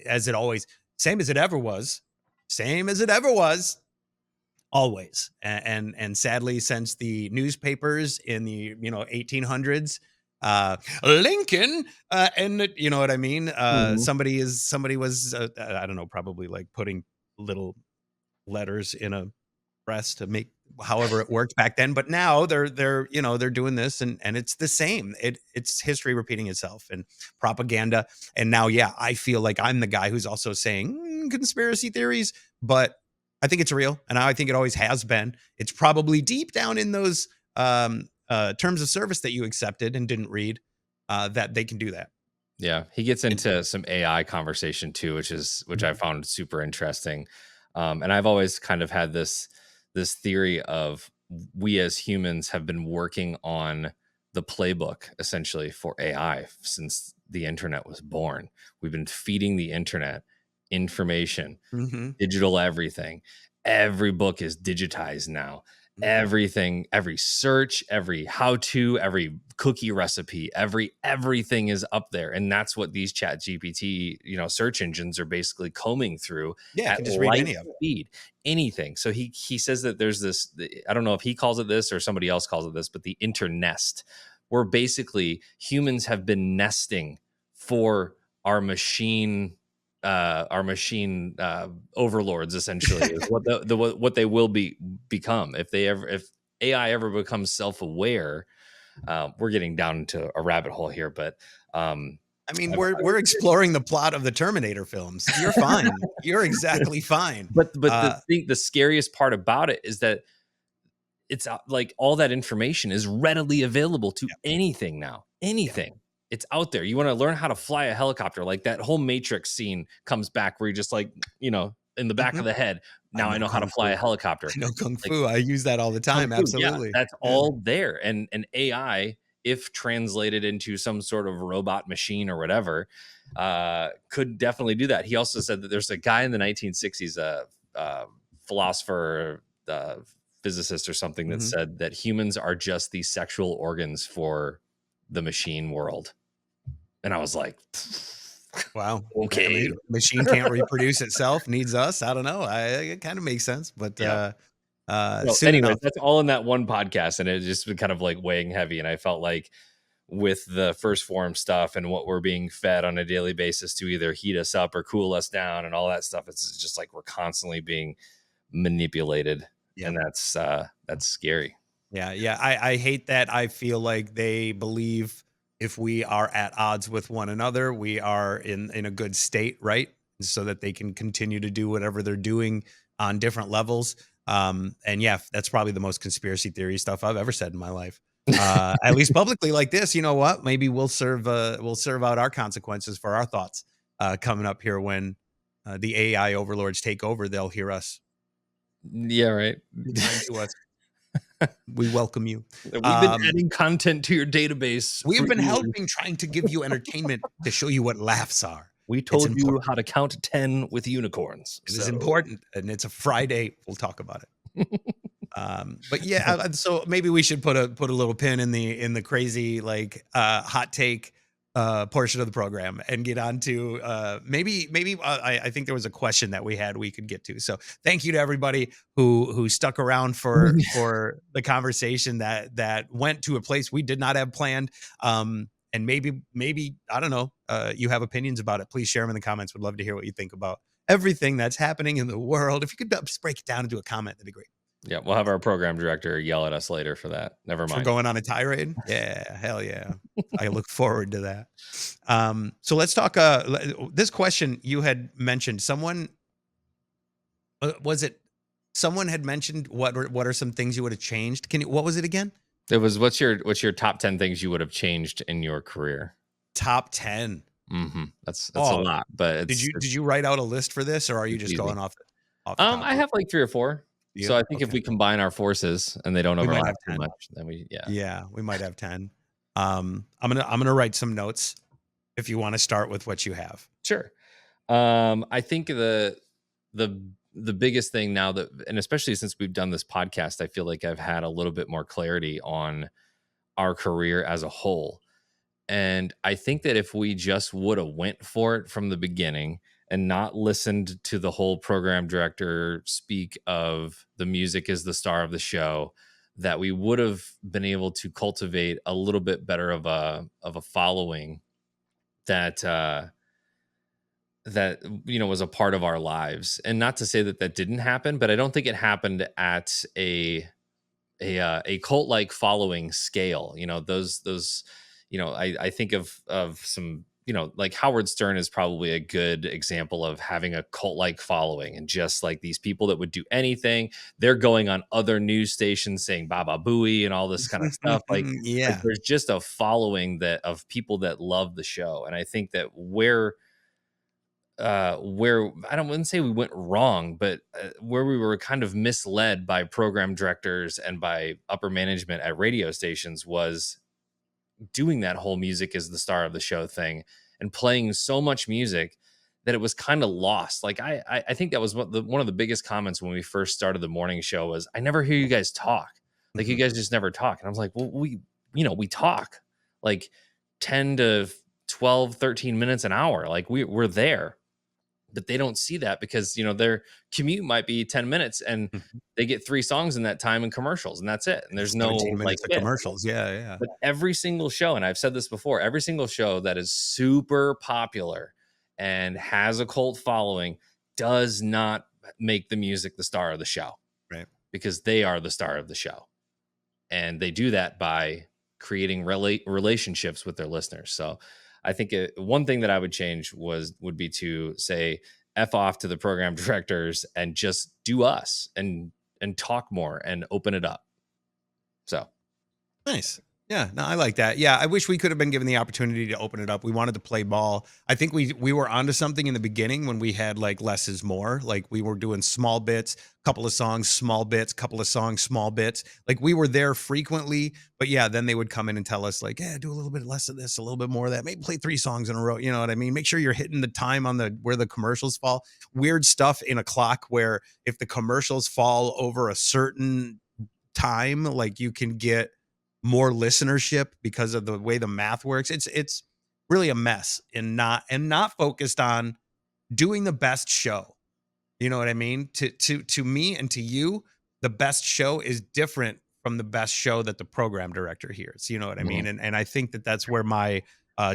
as it always, same as it ever was, always. And sadly, since the newspapers in the 1800s, Lincoln, and you know what I mean. Somebody was I don't know, probably like putting little letters in a press to make however it worked back then, but now they're doing this and it's the same. It's history repeating itself and propaganda. And now, yeah, I feel like I'm the guy who's also saying conspiracy theories, but I think it's real and I think it always has been. It's probably deep down in those terms of service that you accepted and didn't read, that they can do that. Yeah, he gets into some AI conversation too, which I found super interesting. And I've always kind of had this theory of we as humans have been working on the playbook essentially for AI since the internet was born. We've been feeding the internet information, digital everything. Every book is digitized now. Everything, every search, every how-to, every cookie recipe, everything is up there. And that's what these chat GPT, search engines are basically combing through Yeah, I at can just read light any of it. speed, anything. So he says that there's this, I don't know if he calls it this or somebody else calls it this, but the internest, where basically humans have been nesting for our machine overlords, essentially, is what they will become if AI ever becomes self-aware. We're getting down into a rabbit hole here, but I mean, we're exploring the plot of the Terminator films. You're fine. You're exactly fine. But the scariest part about it is that it's like all that information is readily available to anything now. Anything. It's out there. You want to learn how to fly a helicopter, like that whole Matrix scene comes back where you're just like, in the back of the head. Now I know how to fly a helicopter. I know Kung Fu. I use that all the time. Absolutely. Yeah, that's all there. And AI, if translated into some sort of robot machine or whatever, could definitely do that. He also said that there's a guy in the 1960s, a philosopher, physicist or something, that said that humans are just the sexual organs for the machine world. And I was like, wow. Okay. I mean, machine can't reproduce itself, needs us. I don't know. It kind of makes sense, but anyways, that's all in that one podcast. And it just been kind of like weighing heavy. And I felt like with the first form stuff and what we're being fed on a daily basis to either heat us up or cool us down and all that stuff, it's just like we're constantly being manipulated. And that's scary. Yeah. I hate that. I feel like they believe if we are at odds with one another, we are in a good state, right? So that they can continue to do whatever they're doing on different levels. And yeah, that's probably the most conspiracy theory stuff I've ever said in my life. At least publicly like this. You know what? Maybe we'll serve out our consequences for our thoughts coming up here when the AI overlords take over. They'll hear us. Yeah, right. To us. We welcome you. We've been adding content to your database. We've been helping, trying to give you entertainment to show you what laughs are. We told you how to count 10 with unicorns. It is important, and it's a Friday. We'll talk about it. But yeah, so maybe we should put a little pin in the crazy like hot take portion of the program and get on to maybe I think there was a question that we could get to. So thank you to everybody who stuck around for the conversation that went to a place we did not have planned. And maybe I don't know, you have opinions about it. Please share them in the comments. Would love to hear what you think about everything that's happening in the world. If you could just break it down into a comment, that'd be great. Yeah, we'll have our program director yell at us later for that. Never For mind. going on a tirade? Yeah, hell yeah. I look forward to that. So let's talk this question you had mentioned. Someone someone had mentioned what are some things you would have changed? What was it again? It was what's your top 10 things you would have changed in your career? Top 10. That's a lot, but did you write out a list for this, or are you just going off the top? I have like 3 or 4. So I think if we combine our forces and they don't overlap too much, then we might have 10. I'm gonna write some notes if you want to start with what you have. Sure. I think the biggest thing now that, and especially since we've done this podcast, I feel like I've had a little bit more clarity on our career as a whole. And I think that if we just would have went for it from the beginning and not listened to the whole program director speak of the music is the star of the show, that we would have been able to cultivate a little bit better of a following that was a part of our lives. And not to say that didn't happen, but I don't think it happened at a cult-like following scale. Those I think of some, like Howard Stern is probably a good example of having a cult-like following, and just like these people that would do anything. They're going on other news stations saying Baba Booey and all this kind of stuff. Like there's just a following of people that love the show. And I think that where I wouldn't say we went wrong, but where we were kind of misled by program directors and by upper management at radio stations was doing that whole music is the star of the show thing and playing so much music that it was kind of lost. Like I think that was one of the biggest comments when we first started the morning show was, I never hear you guys talk. Like you guys just never talk. And I was like, well, we talk like 10 to 12, 13 minutes an hour. Like we're there. But they don't see that because, their commute might be 10 minutes and they get 3 songs in that time and commercials, and that's it. And there's no like commercials. Yeah. But every single show, and I've said this before, every single show that is super popular and has a cult following does not make the music the star of the show. Right. Because they are the star of the show. And they do that by creating relationships with their listeners. So I think one thing that I would change would be to say F off to the program directors and just do us and talk more and open it up. So nice. Yeah, no, I like that. Yeah, I wish we could have been given the opportunity to open it up. We wanted to play ball. I think we were onto something in the beginning when we had like less is more. Like we were doing small bits, couple of songs, small bits, couple of songs, small bits. Like we were there frequently, but yeah, then they would come in and tell us like, yeah, do a little bit less of this, a little bit more of that. Maybe play 3 songs in a row. You know what I mean? Make sure you're hitting the time on where the commercials fall. Weird stuff in a clock where if the commercials fall over a certain time, like you can get more listenership because of the way the math works. It's really a mess and not focused on doing the best show. You know what I mean? To me and to you, the best show is different from the best show that the program director hears. You know what I mean? And I think that's where my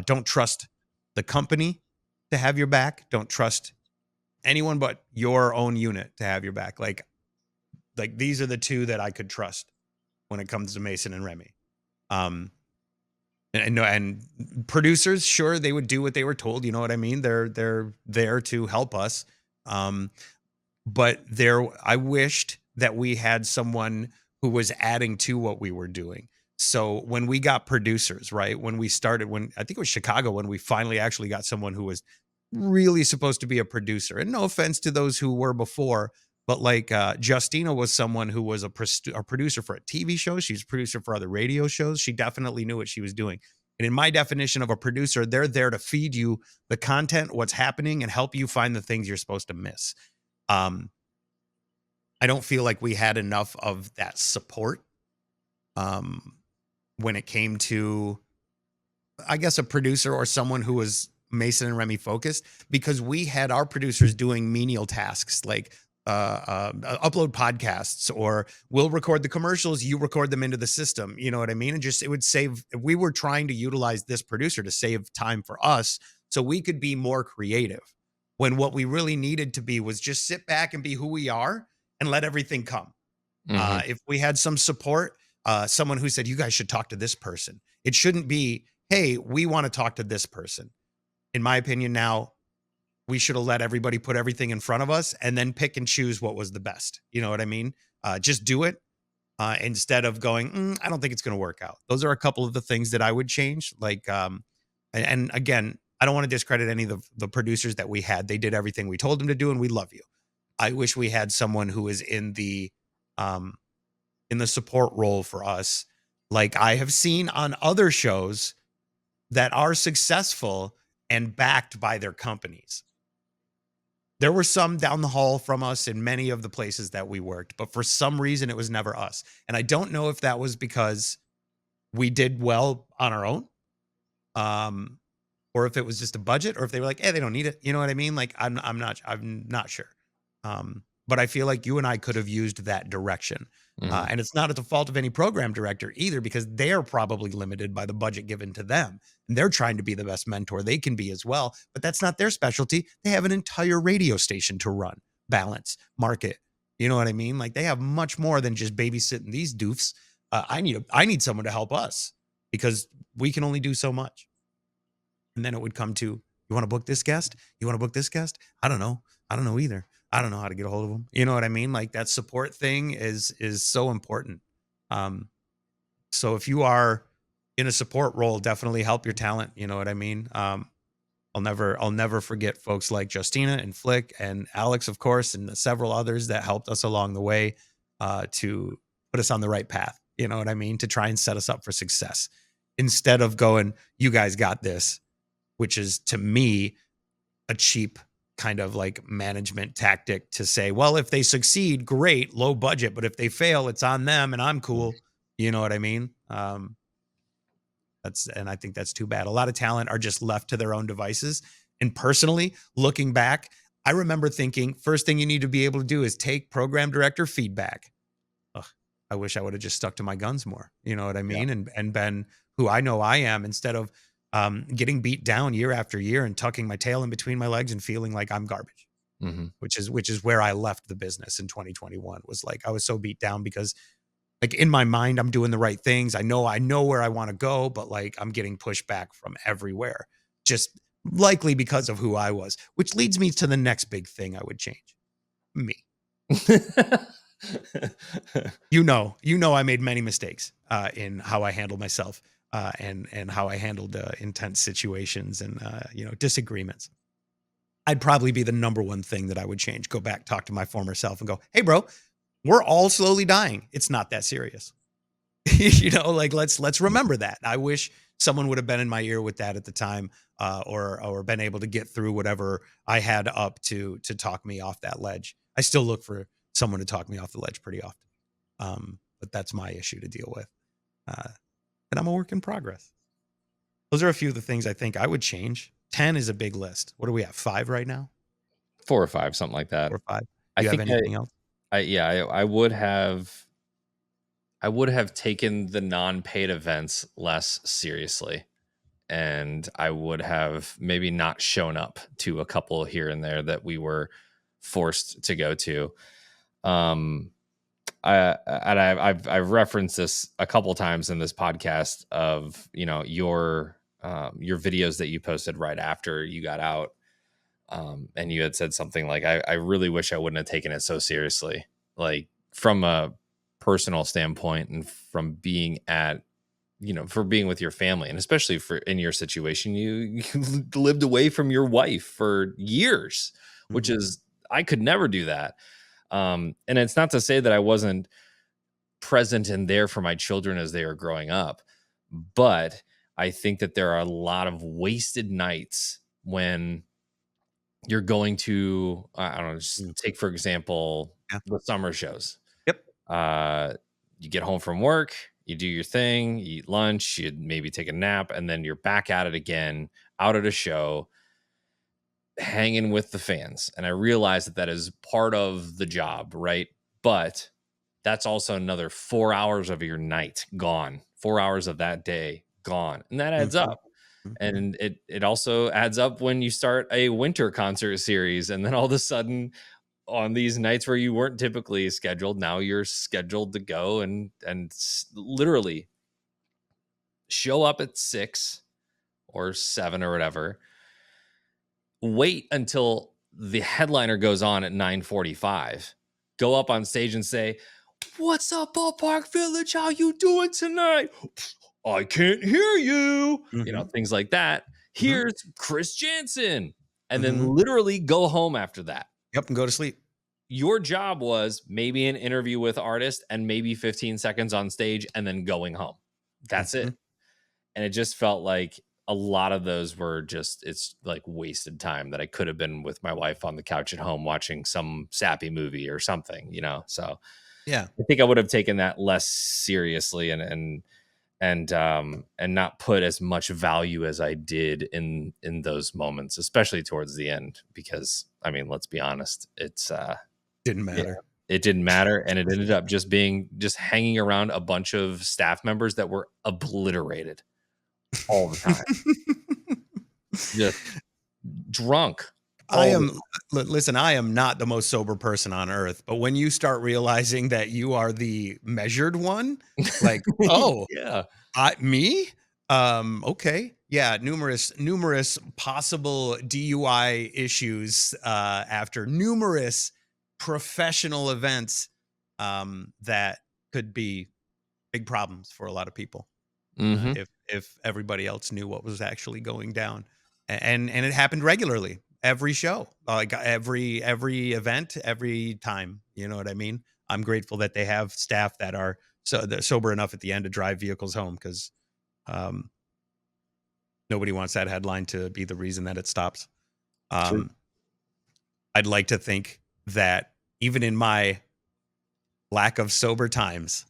don't trust the company to have your back. Don't trust anyone but your own unit to have your back. Like these are the 2 that I could trust when it comes to Mason and Remy. And producers, sure, they would do what they were told. You know what I mean? They're there to help us. But I wished that we had someone who was adding to what we were doing. So when we got producers, right? When we started, I think it was Chicago, when we finally actually got someone who was really supposed to be a producer, and no offense to those who were before, but like Justina was someone who was a producer for a TV show. She was a producer for other radio shows. She definitely knew what she was doing. And in my definition of a producer, they're there to feed you the content, what's happening, and help you find the things you're supposed to miss. I I don't feel like we had enough of that support when it came to, I guess, a producer or someone who was Mason and Remy focused, because we had our producers doing menial tasks like upload podcasts, or we'll record the commercials, you record them into the system. You know what I mean? And just, it would save, we were trying to utilize this producer to save time for us so we could be more creative, when what we really needed to be was just sit back and be who we are and let everything come. If we had some support, someone who said, you guys should talk to this person, it shouldn't be, hey, we want to talk to this person. In my opinion, now we should have let everybody put everything in front of us and then pick and choose what was the best. You know what I mean? Just do it instead of going, I don't think it's going to work out. Those are a couple of the things that I would change. Like, and again, I don't want to discredit any of the producers that we had. They did everything we told them to do, and we love you. I wish we had someone who is in the support role for us, like I have seen on other shows that are successful and backed by their companies. There were some down the hall from us in many of the places that we worked, but for some reason it was never us. And I don't know if that was because we did well on our own, or if it was just a budget, or if they were like, hey, they don't need it. You know what I mean? Like, I'm not sure. But I feel like you and I could have used that direction. And it's not at the fault of any program director either, because they're probably limited by the budget given to them. And they're trying to be the best mentor they can be as well. But that's not their specialty. They have an entire radio station to run, balance, market. You know what I mean? Like, they have much more than just babysitting these doofs. I need someone to help us, because we can only do so much. And then it would come to, you want to book this guest? You want to book this guest? I don't know either. I don't know how to get a hold of them. You know what I mean? Like, that support thing is so important. So if you are in a support role, definitely help your talent. You know what I mean? I'll never forget folks like Justina and Flick and Alex, of course, and several others that helped us along the way to put us on the right path. You know what I mean? To try and set us up for success, instead of going, you guys got this, which is, to me, a cheap kind of like management tactic to say, well, if they succeed, great, low budget, but if they fail, it's on them and I'm cool. You know what I mean? And I think that's too bad. A lot of talent are just left to their own devices. And personally, looking back, I remember thinking, first thing you need to be able to do is take program director feedback. Ugh, I wish I would have just stuck to my guns more. You know what I mean? Yeah. And been who I know I am, instead of getting beat down year after year and tucking my tail in between my legs and feeling like I'm garbage, which is where I left the business in 2021. Was like, I was so beat down because, like, in my mind, I'm doing the right things. I know where I want to go, but like, I'm getting pushed back from everywhere, just likely because of who I was, which leads me to the next big thing I would change. Me. you know, I made many mistakes in how I handled myself. And how I handled intense situations and, disagreements. I'd probably be the number one thing that I would change. Go back, talk to my former self and go, hey, bro, we're all slowly dying. It's not that serious. Like, let's remember that. I wish someone would have been in my ear with that at the time, or been able to get through whatever I had up to talk me off that ledge. I still look for someone to talk me off the ledge pretty often. But that's my issue to deal with. And I'm a work in progress. Those are a few of the things I think I would change. 10 is a big list. What do we have? 5 right now? 4 or 5, something like that. 4 or 5. Do you have anything else? I would have taken the non-paid events less seriously, and I would have maybe not shown up to a couple here and there that we were forced to go to. I've referenced this a couple times in this podcast of, your videos that you posted right after you got out. And you had said something like, I really wish I wouldn't have taken it so seriously, like from a personal standpoint and from being for being with your family, and especially in your situation, you lived away from your wife for years, which is, I could never do that. And it's not to say that I wasn't present and there for my children as they were growing up, but I think that there are a lot of wasted nights when you're going to, I don't know, just take, for example, Yeah. the summer shows. Yep. You get home from work, you do your thing, you eat lunch, you maybe take a nap, and then you're back at it again, out at a show, hanging with the fans. And I realize that that is part of the job, right? But that's also another 4 hours of your night gone, 4 hours of that day gone. And that adds Mhm. up. Mhm. And it also adds up when you start a winter concert series. And then all of a sudden, on these nights where you weren't typically scheduled, now you're scheduled to go and literally show up at 6 or 7 or whatever, wait until the headliner goes on at 9:45, go up on stage and say, "What's up, Ballpark Village? How you doing tonight? I can't hear you." Mhm. Things like that. Mhm. Here's Chris Jansen. And then Mhm. literally go home after that. Yep, and go to sleep. Your job was maybe an interview with artist and maybe 15 seconds on stage and then going home. That's it. Mhm. And it just felt like a lot of those were just, it's like wasted time that I could have been with my wife on the couch at home watching some sappy movie or something. So Yeah. I think I would have taken that less seriously and not put as much value as I did in those moments, especially towards the end, because I mean, let's be honest, it's Didn't yeah, matter. it didn't matter, and it ended up just hanging around a bunch of staff members that were obliterated all the time, just drunk I all the am listen, I am not the most sober person on earth, but when you start realizing that you are the measured one, like, time. "Oh, Yeah. me? Okay. Yeah, numerous possible DUI issues, after numerous professional events, that could be big problems for a lot of people, Mhm. if everybody else knew what was actually going down. And it happened regularly, every show, like every event, every time. You know what I mean? I'm grateful that they have staff that are they're sober enough at the end to drive vehicles home because um, nobody wants that headline to be the reason that it stops. True. Um, I'd like to think that even in my lack of sober times,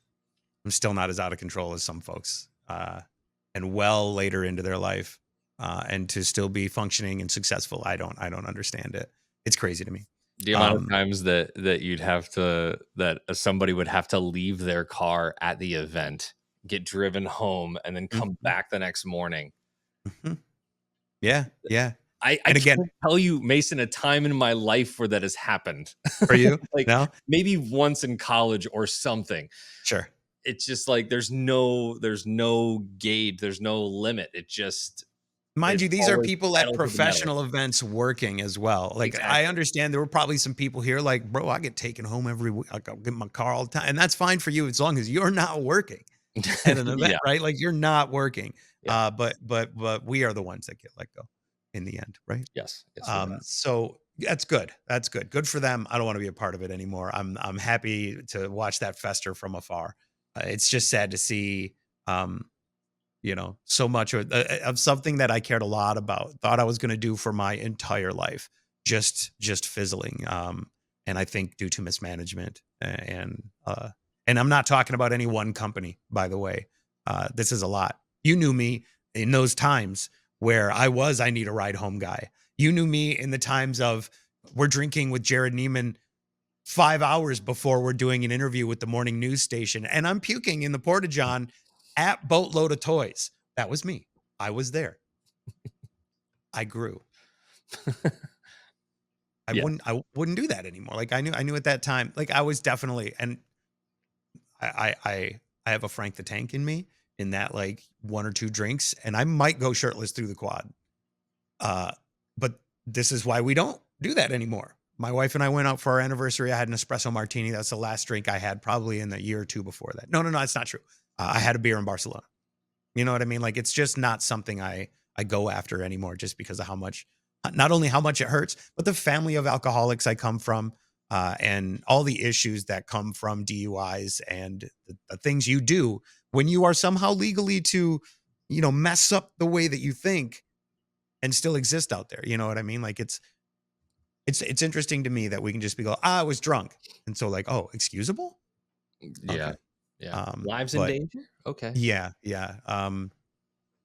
I'm still not as out of control as some folks, and well later into their life, and to still be functioning and successful. I don't understand it. It's crazy to me. The amount of Um, times that somebody would have to leave their car at the event, get driven home, and then come mhm, back the next morning. mhm. Yeah, yeah. I And again, can't tell you, Mason, a time in my life where that has happened. for you, Like no, maybe once in college or something. sure. It's just like there's no gauge, there's no limit. Mind It's you, these are always people at pedal to the metal. professional events working as well. Like, I Exactly. understand there were probably some people here like, "Bro, I get taken home every week. I go get in my car all the time." And that's fine for you as long as you're not working at an event, Yeah, right? Like, you're not working. yeah. But we are the ones that get let go in the end, right? Yes, yes, we're not. So that's good. That's good. Good for them. I don't want to be a part of it anymore. I'm happy to watch that fester from afar. It's just sad to see um so much of something that I cared a lot about, thought I was going to do for my entire life, just fizzling. And I think due to mismanagement and I'm not talking about any one company, by the way. This is a lot. You knew me in those times where I need a ride home guy. You knew me in the times of we're drinking with Jared Neiman 5 hours before we're doing an interview with the morning news station, and I'm puking in the porta john at Boatload of Toys. That was me. I was there. I grew. Yeah. I wouldn't do that anymore. Like I knew at that time. Like I was definitely, and I have a Frank the Tank in me in that like one or two drinks, and I might go shirtless through the quad. Uh, but this is why we don't do that anymore. My wife and I went out for our anniversary. I had an espresso martini. That's the last drink I had probably in the year or two before that. No, that's not true. I had a beer in Barcelona. You know what I mean? Like it's just not something I go after anymore just because of how much not only how much it hurts, but the family of alcoholics I come from, and all the issues that come from DUIs and the things you do when you are somehow legally to, mess up the way that you think and still exist out there. You know what I mean? Like it's interesting to me that we can just be go, I was drunk. And so like, oh, excusable? Yeah. Okay. Yeah. Lives in But danger. Okay. yeah, yeah.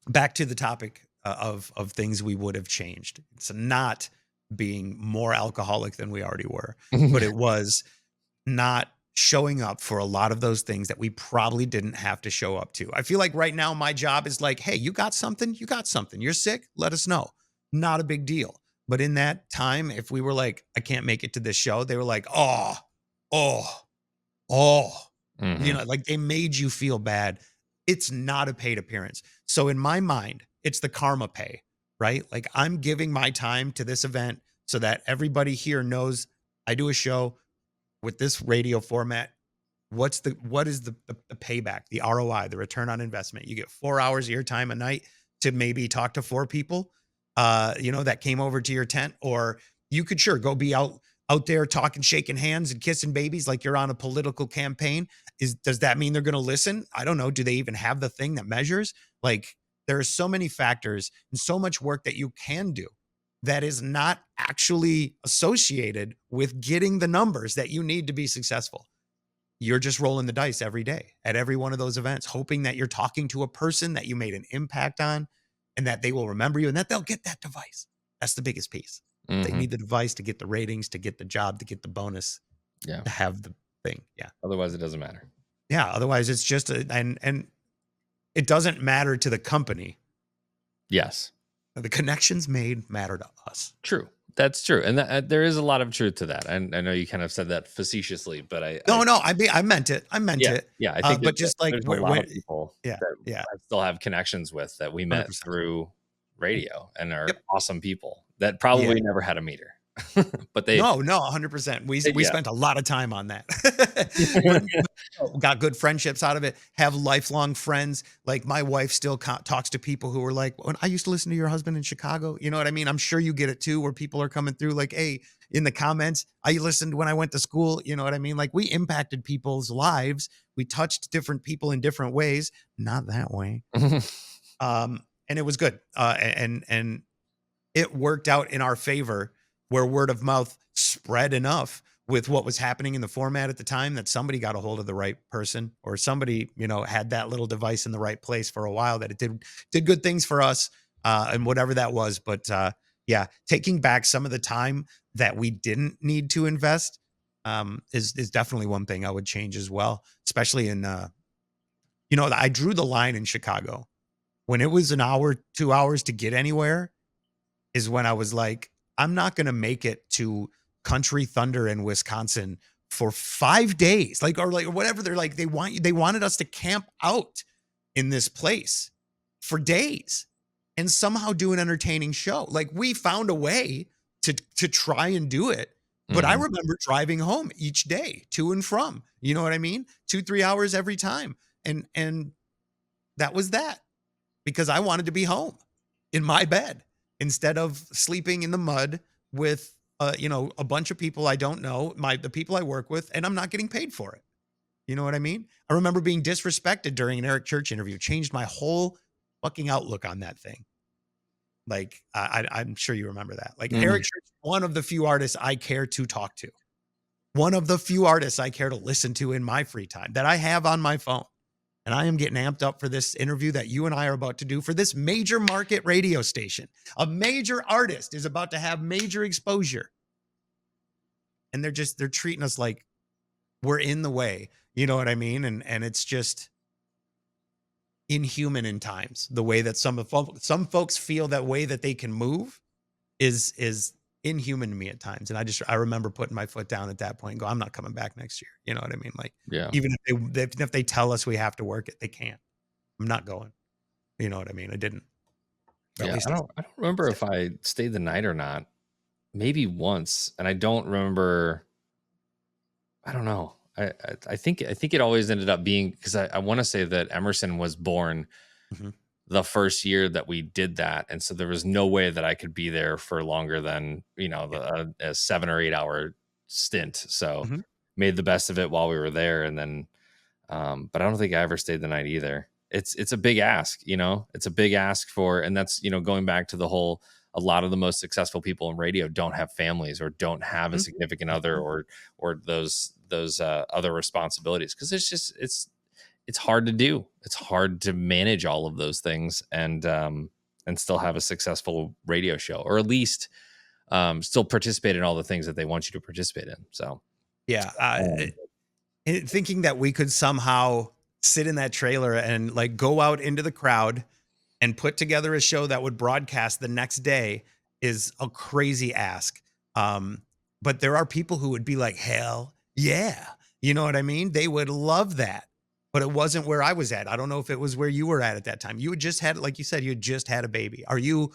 Back to the topic of things we would have changed. It's not being more alcoholic than we already were, but it was not showing up for a lot of those things that we probably didn't have to show up to. I feel like right now my job is like, hey, you got something? You got something. You're sick? Let us know. Not a big deal. But in that time, if we were like, I can't make it to this show, they were like, oh, oh, oh, Mhm. like they made you feel bad. It's not a paid appearance. So in my mind, it's the karma pay, right? Like I'm giving my time to this event so that everybody here knows I do a show with this radio format. What is the payback, the ROI, the return on investment? You get 4 hours of your time a night to maybe talk to 4 people, that came over to your tent, or you could sure go be out there talking, shaking hands and kissing babies like you're on a political campaign. Does that mean they're going to listen? I don't know. Do they even have the thing that measures? Like there are so many factors and so much work that you can do that is not actually associated with getting the numbers that you need to be successful. You're just rolling the dice every day at every one of those events, hoping that you're talking to a person that you made an impact on and that they will remember you and that they'll get that device. That's the biggest piece. They Mhm. need the device to get the ratings, to get the job, to get the bonus, Yeah. to have the thing. Yeah. Otherwise, it doesn't matter. Yeah. Otherwise, it's just and it doesn't matter to the company. Yes. The connections made matter to us. True. That's true, and there is a lot of truth to that. And I know you kind of said that facetiously, but No, I meant it. I meant it. yeah, I think But just like there's a lot of people yeah, that yeah, I still have connections with that we met 100%. through radio and are Yep. awesome people that probably Yeah. never had a meter, but they No, 100%. We yeah. spent a lot of time on that. But got good friendships out of it. Have lifelong friends. Like my wife still talks to people who are like, when I used to listen to your husband in Chicago. You know what I mean? I'm sure you get it too, where people are coming through like, hey, in the comments, I listened when I went to school. You know what I mean? Like we impacted people's lives. We touched different people in different ways. Not that way. And it was good. And it worked out in our favor where word of mouth spread enough with what was happening in the format at the time that somebody got a hold of the right person or somebody, had that little device in the right place for a while that it did good things for us, and whatever that was. But yeah, taking back some of the time that we didn't need to invest is definitely one thing I would change as well, especially in, I drew the line in Chicago when it was an hour, 2 hours to get anywhere is when I was like, I'm not going to make it to Country Thunder in Wisconsin for 5 days, or whatever. They're like, they wanted us to camp out in this place for days and somehow do an entertaining show. Like we found a way to try and do it. But I remember driving home each day to and from, you know what I mean? 2-3 hours every time. And that was that because I wanted to be home in my bed instead of sleeping in the mud with, a bunch of people I don't know, the people I work with, and I'm not getting paid for it. You know what I mean? I remember being disrespected during an Eric Church interview. Changed my whole fucking outlook on that thing. Like I'm sure you remember that. Like Eric Church, one of the few artists I care to talk to. One of the few artists I care to listen to in my free time that I have on my phone. And I am getting amped up for this interview that you and I are about to do for this major market radio station. A major artist is about to have major exposure. And they're treating us like we're in the way. You know what I mean? And it's just inhuman in times. The way that some folks feel that way that they can move is inhuman to me at times. And I remember putting my foot down at that point and go, I'm not coming back next year. You know what I mean? Like, Yeah. even if they tell us we have to work it, they can't. I'm not going. You know what I mean? I didn't. Yeah, I don't remember if I stayed the night or not. Maybe once, and I don't remember. I don't know. I think it always ended up being because I want to say that Emerson was born the first year that we did that, and so there was no way that I could be there for longer than a 7 or 8 hour stint. So made the best of it while we were there, and then but I don't think I ever stayed the night either. It's a big ask, it's a big ask for, and that's going back to the whole a lot of the most successful people in radio don't have families or don't have a Mhm. significant other or those other responsibilities, because it's hard to do. It's hard to manage all of those things and still have a successful radio show, or at least still participate in all the things that they want you to participate in. So Yeah. um, Thinking that we could somehow sit in that trailer and like go out into the crowd and put together a show that would broadcast the next day is a crazy ask. Um, but there are people who would be like, hell yeah. You know what I mean? They would love that. But it wasn't where I was at. I don't know if it was where you were at that time. You had just had, like you said, you had just had a baby. Are you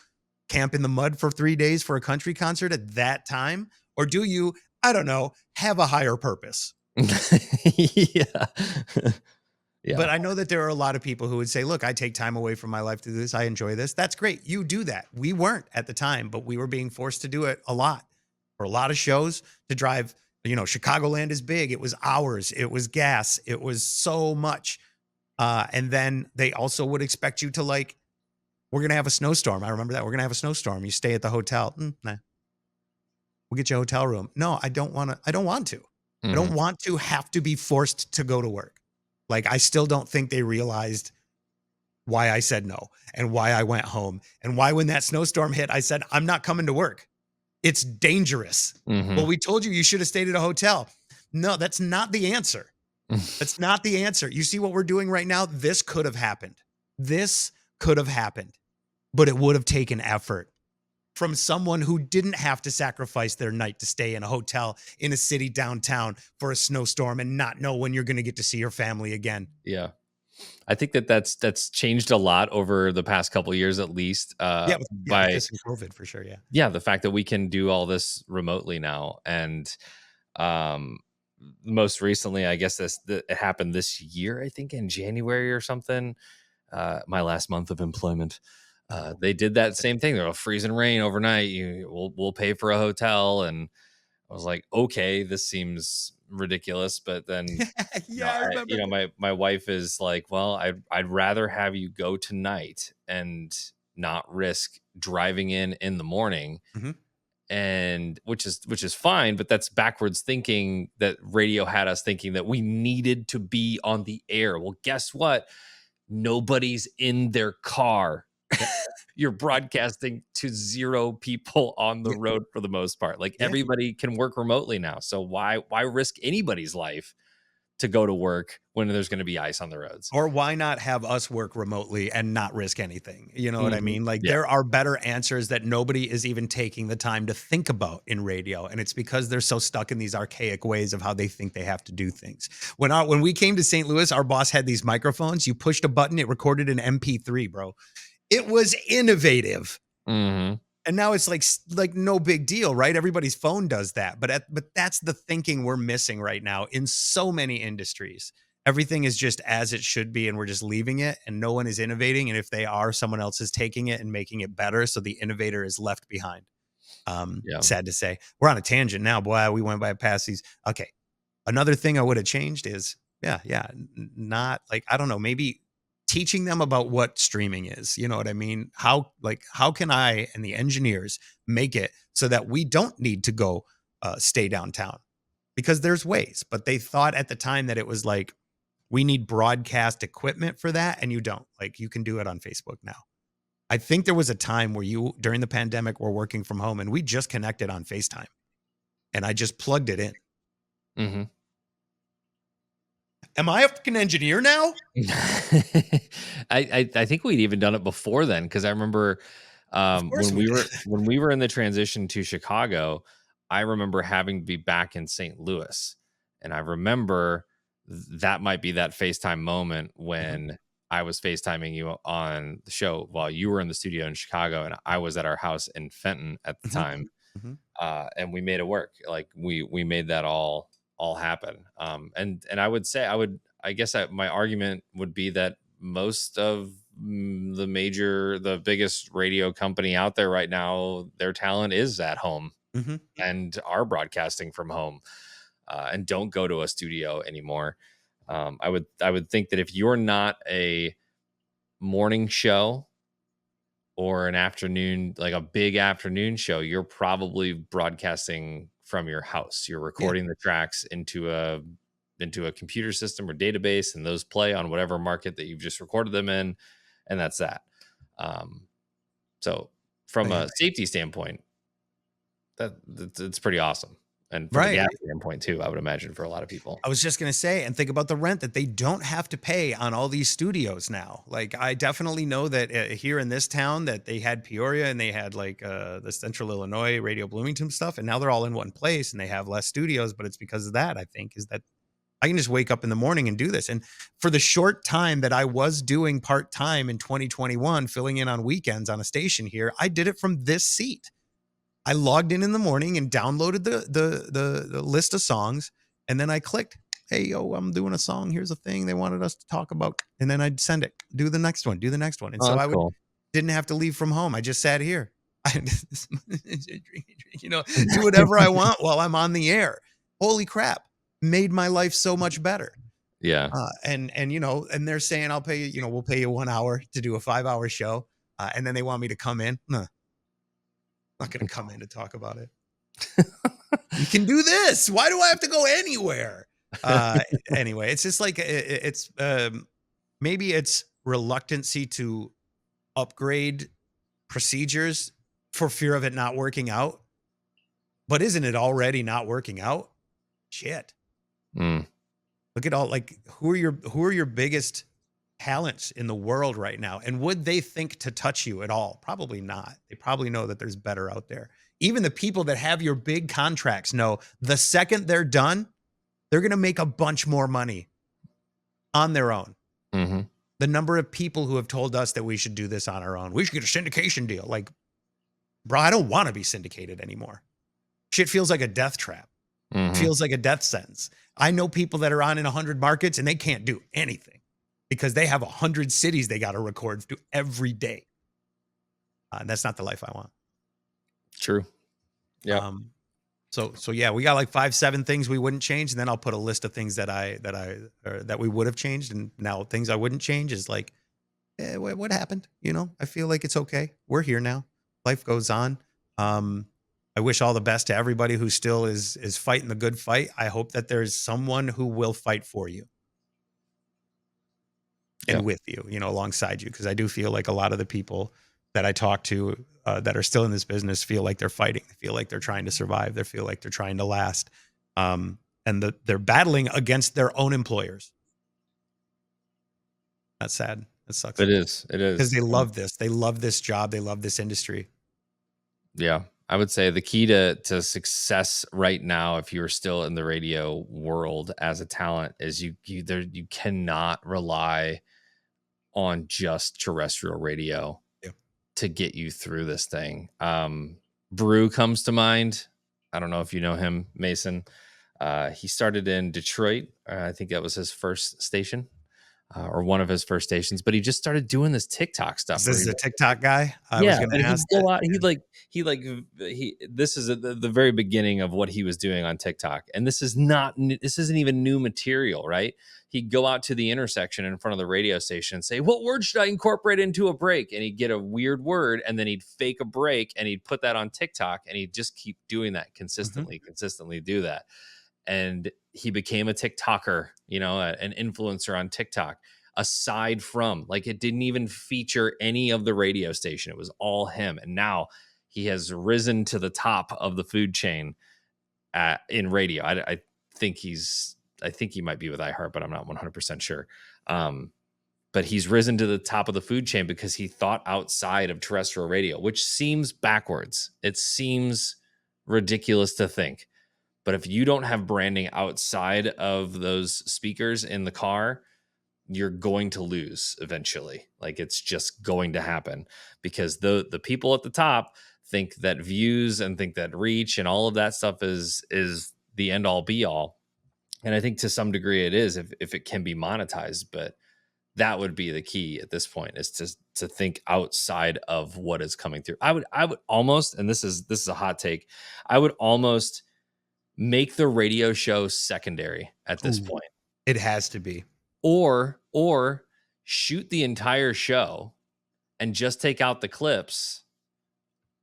camp in the mud for 3 days for a country concert at that time? Or do you, I don't know, have a higher purpose? yeah. Yeah. But I know that there are a lot of people who would say, look, I take time away from my life to do this. I enjoy this. That's great. You do that. We weren't at the time, but we were being forced to do it a lot for a lot of shows to drive. You know, Chicagoland is big. It was hours. It was gas. It was so much. And then they also would expect you to like, we're going to have a snowstorm. I remember that. We're going to have a snowstorm. You stay at the hotel. Nah, we'll get you a hotel room. No, I don't want to. I don't want to. I don't Mhm. want to have to be forced to go to work. Like, I still don't think they realized why I said no and why I went home and why when that snowstorm hit, I said, I'm not coming to work. It's dangerous. Mhm. Well, we told you should have stayed at a hotel. No, that's not the answer. That's not the answer. You see what we're doing right now? This could have happened. This could have happened, but it would have taken effort from someone who didn't have to sacrifice their night to stay in a hotel in a city downtown for a snowstorm and not know when you're going to get to see your family again. Yeah. I think that's changed a lot over the past couple of years, at least. With By this and COVID for sure. Yeah. yeah, the fact that we can do all this remotely now, and um, most recently, I guess it happened this year. I think in January or something. My last month of employment, they did that same thing. They're freezing rain overnight. We'll pay for a hotel, and I was like, okay, this seems ridiculous. But then Yeah, I remember. my wife is like, well, I'd rather have you go tonight and not risk driving in the morning. Mhm. And which is fine, but that's backwards thinking. That radio had us thinking that we needed to be on the air. Well, guess what? Nobody's in their car. You're broadcasting to 0 people on the Yeah. road for the most part. Like, Yeah. everybody can work remotely now. So why risk anybody's life to go to work when there's going to be ice on the roads? Or why not have us work remotely and not risk anything? You know what I Mhm. mean? Like, Yeah. there are better answers that nobody is even taking the time to think about in radio. And it's because they're so stuck in these archaic ways of how they think they have to do things. When we came to St. Louis, our boss had these microphones. You pushed a button, it recorded an MP3, bro. It was innovative. Mhm. And now it's like no big deal, right? Everybody's phone does that. But that's the thinking we're missing right now in so many industries. Everything is just as it should be, and we're just leaving it, and no one is innovating. And if they are, someone else is taking it and making it better. So the innovator is left behind. Yeah. Sad to say. We're on a tangent now. Boy, we went by past these. Okay. Another thing I would have changed is, not like, I don't know, maybe teaching them about what streaming is. You know what I mean? How can I and the engineers make it so that we don't need to go stay downtown? Because there's ways, but they thought at the time that it was like, we need broadcast equipment for that, and you don't. Like, you can do it on Facebook now. I think there was a time where you, during the pandemic, were working from home and we just connected on FaceTime and I just plugged it in. Mhm. Am I a fucking engineer now? I think we'd even done it before then, because I remember course when we we were in the transition to Chicago. I remember having to be back in St. Louis, and I remember that might be that FaceTime moment when I was FaceTiming you on the show while you were in the studio in Chicago, and I was at our house in Fenton at the time. Mhm. And we made it work. Like, we made that all happen. And I guess my argument would be that most of the biggest radio company out there right now, their talent is at home Mhm. and are broadcasting from home, and don't go to a studio anymore. I would think that if you're not a morning show or an afternoon, like a big afternoon show, you're probably broadcasting from your house. You're Yeah. recording the tracks into a computer system or database, and those play on whatever market that you've just recorded them in, and that's that. So from Yeah. a safety standpoint, that's pretty awesome. And from a Right. gas standpoint too, I would imagine for a lot of people. I was just going to say, and think about the rent that they don't have to pay on all these studios now. Like, I definitely know that here in this town that they had Peoria and they had like the Central Illinois Radio Bloomington stuff, and now they're all in one place and they have less studios. But it's because of that, I think, is that I can just wake up in the morning and do this. And for the short time that I was doing part-time in 2021, filling in on weekends on a station here, I did it from this seat. I logged in the morning and downloaded the list of songs, and then I clicked, hey, yo, I'm doing a song. Here's a thing they wanted us to talk about. And then I'd send it, do the next one. And so I didn't have to leave from home. I just sat here. You know, do whatever I want while I'm on the air. Holy crap. Made my life so much better. Yeah. And you know, and they're saying, I'll pay you, you know, we'll pay you 1 hour to do a 5-hour show. And then they want me to come in. No, not going to come in to talk about it. You can do this. Why do I have to go anywhere? Anyway, it's just like, it's maybe it's reluctancy to upgrade procedures for fear of it not working out. But isn't it already not working out? Shit. Look at all, like, who are your biggest talents in the world right now? And would they think to touch you at all? Probably not. They probably know that there's better out there. Even the people that have your big contracts know the second they're done, they're going to make a bunch more money on their own. Mm-hmm. The number of people who have told us that we should do this on our own, we should get a syndication deal. Like, bro, I don't want to be syndicated anymore. Shit feels like a death trap. Mm-hmm. Feels like a death sentence. I know people that are on in 100 markets and they can't do anything because they have 100 cities they got to record through every day. And that's not the life I want. True. Yeah. So yeah, we got like 5-7 things we wouldn't change, and then I'll put a list of things that we would have changed, and now things I wouldn't change is like, what happened? You know, I feel like it's okay. We're here now. Life goes on. I wish all the best to everybody who still is fighting the good fight. I hope that there's someone who will fight for you and with you, you know, alongside you. Because I do feel like a lot of the people that I talk to that are still in this business feel like they're fighting. They feel like they're trying to survive. They feel like they're trying to last. And they're battling against their own employers. That's sad. That sucks. It is. Because they love this. They love this job. They love this industry. Yeah. I would say the key to success right now, if you're still in the radio world as a talent, is you cannot rely on just terrestrial radio to get you through this thing. Brew comes to mind. I don't know if you know him, Mason. He started in Detroit. I think that was his first station. Or one of his first stations, but he just started doing this TikTok stuff. This is a TikTok guy. I was going to ask. Go out. This is the very beginning of what he was doing on TikTok, and this isn't even new material, right? He'd go out to the intersection in front of the radio station and say, "What word should I incorporate into a break?" And he'd get a weird word, and then he'd fake a break, and he'd put that on TikTok, and he'd just keep doing that consistently do that. And he became a TikToker, you know, an influencer on TikTok, aside from, like, it didn't even feature any of the radio station. It was all him. And now he has risen to the top of the food chain in radio. I think he might be with iHeart, but I'm not 100% sure. But he's risen to the top of the food chain because he thought outside of terrestrial radio, which seems backwards. It seems ridiculous to think. But if you don't have branding outside of those speakers in the car, you're going to lose eventually. Like, it's just going to happen because the people at the top think that views and think that reach and all of that stuff is the end all be all. And I think to some degree it is if it can be monetized, but that would be the key at this point, is to think outside of what is coming through. I would almost, and this is a hot take, I would almost make the radio show secondary at this point. It has to be. Or shoot the entire show and just take out the clips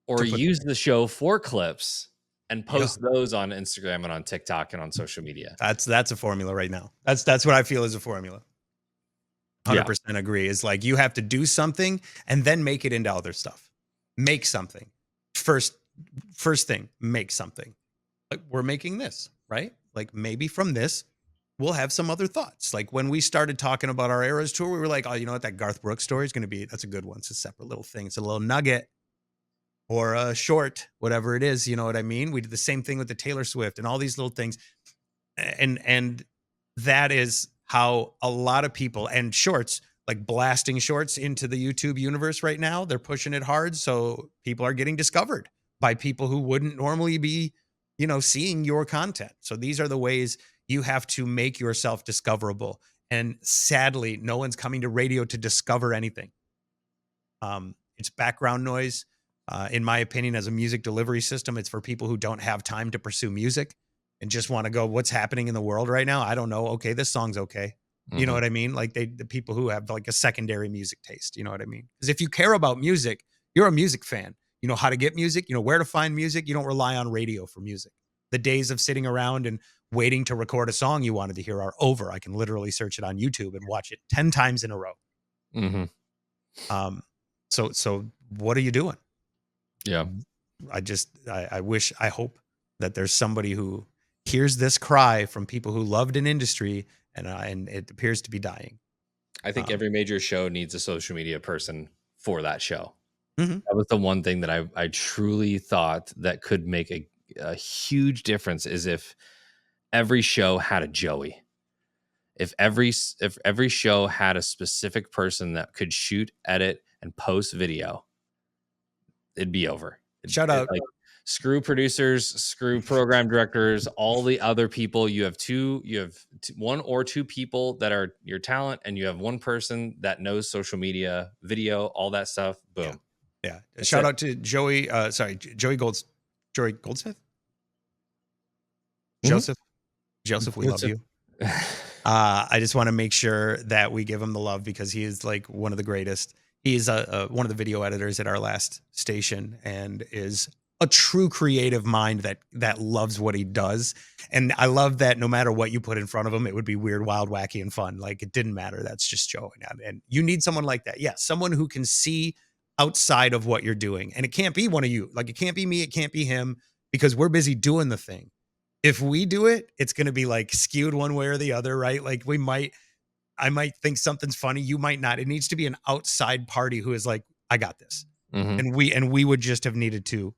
or To put use the show for clips and Yeah. post those on Instagram and on TikTok and on social media. That's a formula right now. That's what I feel is a formula. 100% agree. Is like you have to do something and then make it into other stuff. Make something. First thing, make something. Like we're making this, right? Like maybe from this, we'll have some other thoughts. Like when we started talking about our Eras tour, we were like, oh, you know what? That Garth Brooks story is going to be, that's a good one. It's a separate little thing. It's a little nugget or a short, whatever it is. You know what I mean? We did the same thing with the Taylor Swift and all these little things. And that is how a lot of people and shorts, like blasting shorts into the YouTube universe right now. They're pushing it hard. So people are getting discovered by people who wouldn't normally be, you know, seeing your content. So these are the ways you have to make yourself discoverable. And sadly, no one's coming to radio to discover anything. It's background noise. In my opinion, as a music delivery system, it's for people who don't have time to pursue music and just want to go, what's happening in the world right now? I don't know. Okay, this song's okay. You know what I mean? Like the people who have like a secondary music taste, you know what I mean? Because if you care about music, you're a music fan. You know how to get music, you know where to find music. You don't rely on radio for music. The days of sitting around and waiting to record a song you wanted to hear are over. I can literally search it on YouTube and watch it 10 times in a row. So what are you doing? Yeah. I hope that there's somebody who hears this cry from people who loved an industry and it appears to be dying. I think every major show needs a social media person for that show. Mm-hmm. That was the one thing that I truly thought that could make a huge difference is if every show had a Joey. If every show had a specific person that could shoot, edit, and post video, it'd be over. Shout out. Like, screw producers, screw program directors, all the other people. You have one or two people that are your talent, and you have one person that knows social media, video, all that stuff. Boom. Yeah. Shout out to Joey. Joey Goldsmith. Joseph, we love you. I just want to make sure that we give him the love because he is like one of the greatest. He's one of the video editors at our last station and is a true creative mind that loves what he does. And I love that no matter what you put in front of him, it would be weird, wild, wacky, and fun. Like it didn't matter. That's just Joe. And you need someone like that. Yeah. Someone who can see outside of what you're doing. And it can't be one of you. Like it can't be me. It can't be him because we're busy doing the thing. If we do it, it's going to be like skewed one way or the other, right? Like I might think something's funny. You might not. It needs to be an outside party who is like, I got this. And we would just have needed to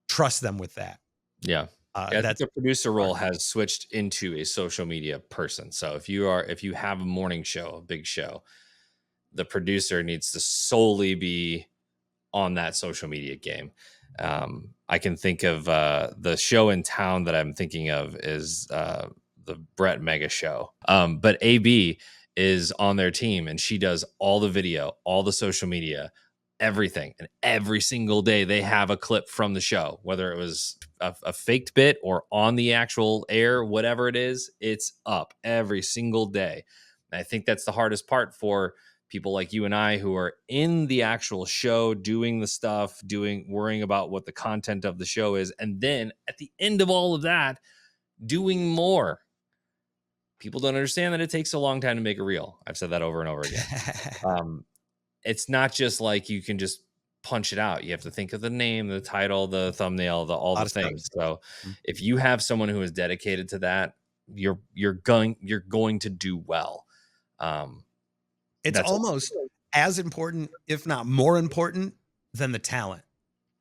trust them with that. Yeah. That's the producer role has switched into a social media person. So if you have a morning show, a big show, the producer needs to solely be on that social media game. I can think of the show in town that I'm thinking of is the Brett Mega Show. But AB is on their team and she does all the video, all the social media, everything. And every single day they have a clip from the show, whether it was a faked bit or on the actual air, whatever it is, it's up every single day. And I think that's the hardest part for people like you and I who are in the actual show, doing the stuff, worrying about what the content of the show is. And then at the end of all of that, doing more. People don't understand that it takes a long time to make a reel. I've said that over and over again. It's not just like you can just punch it out. You have to think of the name, the title, the thumbnail, all the things. So if you have someone who is dedicated to that, you're going to do well. It's almost as important, if not more important, than the talent.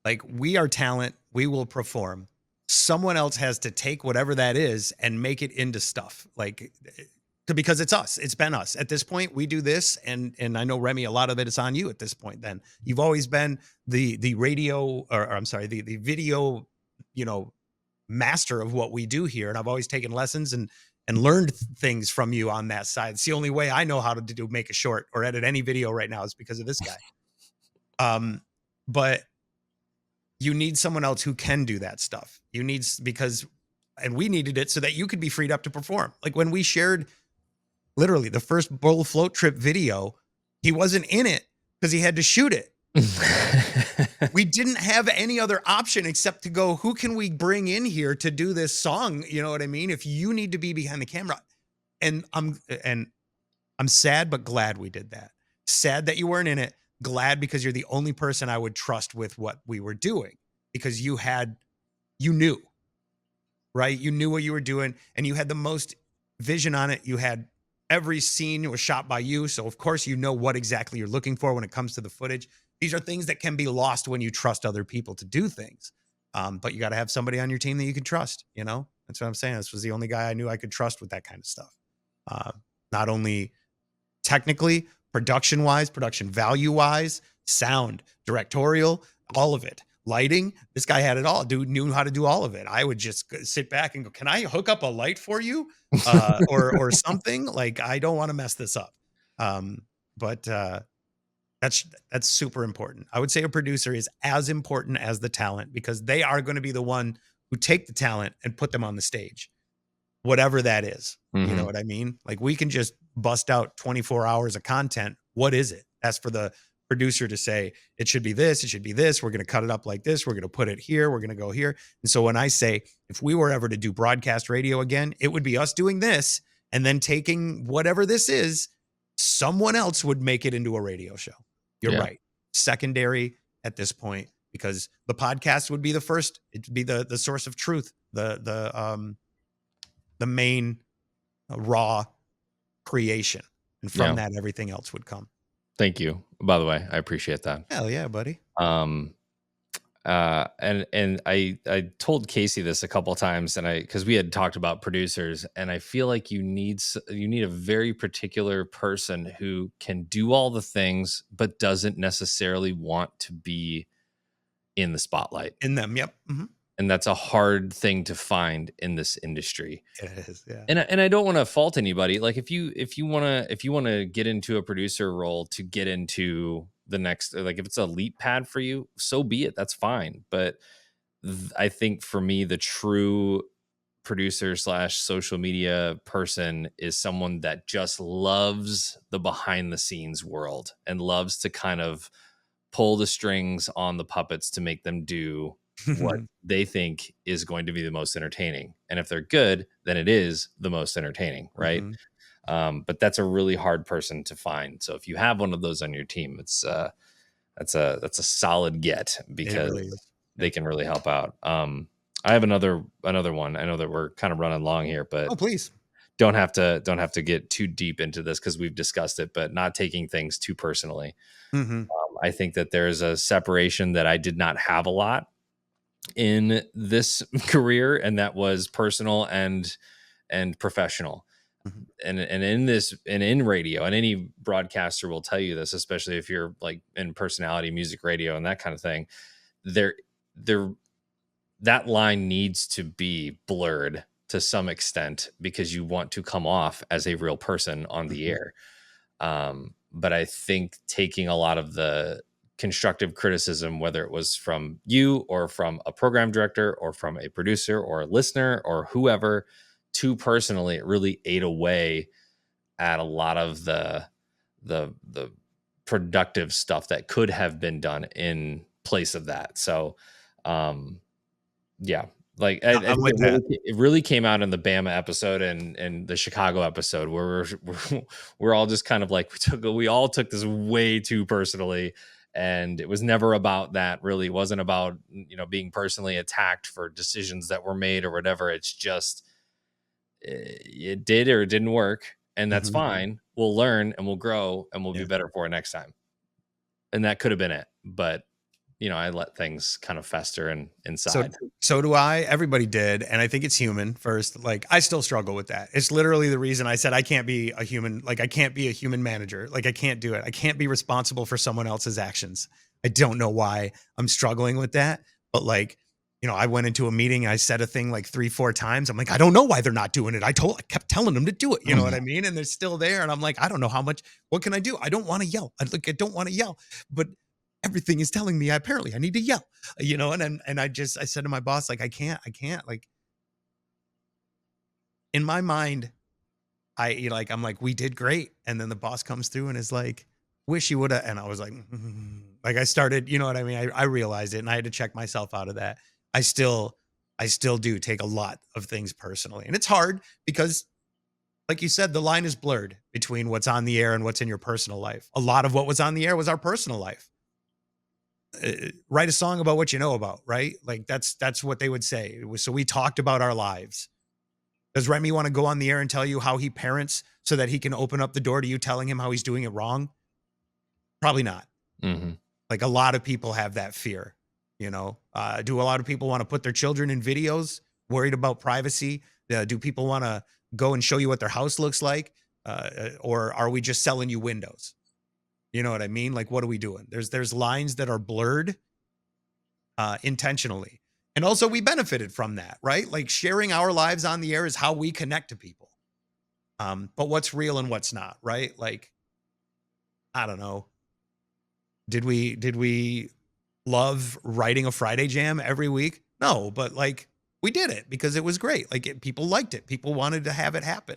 Like we are talent, we will perform. Someone else has to take whatever that is and make it into stuff. Like because it's us, it's been us. At this point, we do this, and I know Remy, a lot of it is on you at this point. Then you've always been the radio, or I'm sorry, the video, master of what we do here, and I've always taken lessons and learned things from you on that side. It's the only way I know how to make a short or edit any video right now is because of this guy. But you need someone else who can do that stuff. And we needed it so that you could be freed up to perform. Like when we shared literally the first Bull Float Trip video, he wasn't in it, because he had to shoot it. We didn't have any other option except to go, who can we bring in here to do this song? You know what I mean? If you need to be behind the camera, and I'm sad, but glad we did that. Sad that you weren't in it. Glad because you're the only person I would trust with what we were doing, because you knew, right? You knew what you were doing, and you had the most vision on it. You had every scene was shot by you. So of course, you know what exactly you're looking for when it comes to the footage. These are things that can be lost when you trust other people to do things. But you got to have somebody on your team that you can trust, you know? That's what I'm saying. This was the only guy I knew I could trust with that kind of stuff. Not only technically, production wise, production value wise, sound, directorial, all of it. Lighting, this guy had it all. Dude knew how to do all of it. I would just sit back and go, can I hook up a light for you? Or something? Like, I don't want to mess this up. But that's super important. I would say a producer is as important as the talent, because they are going to be the one who take the talent and put them on the stage, whatever that is. You know what I mean? Like, we can just bust out 24 hours of content. What is it? That's for the producer to say, it should be this, it should be this. We're going to cut it up like this. We're going to put it here. We're going to go here. And so when I say, if we were ever to do broadcast radio again, it would be us doing this and then taking whatever this is, someone else would make it into a radio show. You're right. Secondary at this point, because the podcast would be the first. It'd be the source of truth, the main raw creation, and from that, everything else would come. Thank you. By the way, I appreciate that. Hell yeah, buddy. And I told Casey this a couple of times, and because we had talked about producers, and I feel like you need a very particular person who can do all the things but doesn't necessarily want to be in the spotlight. In them, yep. Mm-hmm. And that's a hard thing to find in this industry. It is, yeah. And I don't want to fault anybody. Like, if you want to get into a producer role to get into the next, like, if it's a leap pad for you, so be it. That's fine. But I think for me, the true producer / social media person is someone that just loves the behind the scenes world and loves to kind of pull the strings on the puppets to make them do what they think is going to be the most entertaining. And if they're good, then it is the most entertaining, right? But that's a really hard person to find. So if you have one of those on your team, it's that's a solid get, because really they can really help out. I have another one. I know that we're kind of running long here, but please don't have to get too deep into this because we've discussed it, but not taking things too personally. I think that there's a separation that I did not have a lot in this career, and that was personal and professional. And in radio, and any broadcaster will tell you this, especially if you're like in personality music radio and that kind of thing, that line needs to be blurred to some extent, because you want to come off as a real person on the air. But I think taking a lot of the constructive criticism, whether it was from you or from a program director or from a producer or a listener or whoever, too personally, it really ate away at a lot of the productive stuff that could have been done in place of that. So, yeah, like it really came out in the Bama episode and the Chicago episode, where we're all just kind of like, we all took this way too personally. And it was never about that. Really, it wasn't about, being personally attacked for decisions that were made or whatever. It's just, it did or it didn't work, and that's fine. We'll learn and we'll grow and we'll be better for it next time. And that could have been it, but I let things kind of fester and inside. So do I. Everybody did, and I think it's human first. Like, I still struggle with that. It's literally the reason I said I can't be a human. Like, I can't be a human manager. Like, I can't do it. I can't be responsible for someone else's actions. I don't know why I'm struggling with that, but like, I went into a meeting, I said a thing like 3-4 times. I'm like, I don't know why they're not doing it. I kept telling them to do it. You know what I mean? And they're still there. And I'm like, I don't know what can I do? I don't want to yell. I don't want to yell, but everything is telling me apparently I need to yell, and I said to my boss, like, I can't, like, in my mind, I'm like, we did great. And then the boss comes through and is like, wish you would have. And I was like, like I started, you know what I mean? I realized it and I had to check myself out of that. I still do take a lot of things personally. And it's hard because, like you said, the line is blurred between what's on the air and what's in your personal life. A lot of what was on the air was our personal life. Write a song about what you know about, right? Like that's what they would say. It was, so we talked about our lives. Does Remy want to go on the air and tell you how he parents so that he can open up the door to you telling him how he's doing it wrong? Probably not. Mm-hmm. Like a lot of people have that fear, you know. Do a lot of people want to put their children in videos, worried about privacy? Do people want to go and show you what their house looks like? Or are we just selling you windows? You know what I mean? Like, what are we doing? There's lines that are blurred intentionally. And also we benefited from that, right? Like sharing our lives on the air is how we connect to people. But what's real and what's not, right? Like, I don't know. Did we love writing a Friday jam every week? No, but like we did it because it was great. Like people liked it. People wanted to have it happen.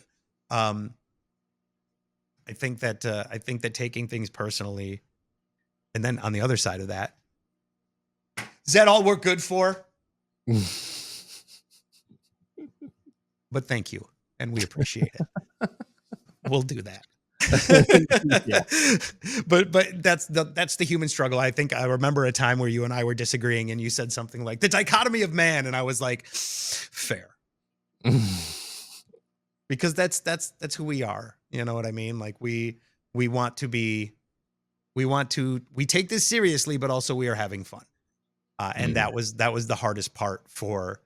I think that taking things personally, and then on the other side of that, is that all we're good for? But thank you, and we appreciate it. We'll do that. Yeah. But that's the human struggle. I think I remember a time where you and I were disagreeing, and you said something like the dichotomy of man, and I was like, fair. Because that's who we are. You know what I mean? Like we take this seriously, but also we are having fun. And that was the hardest part for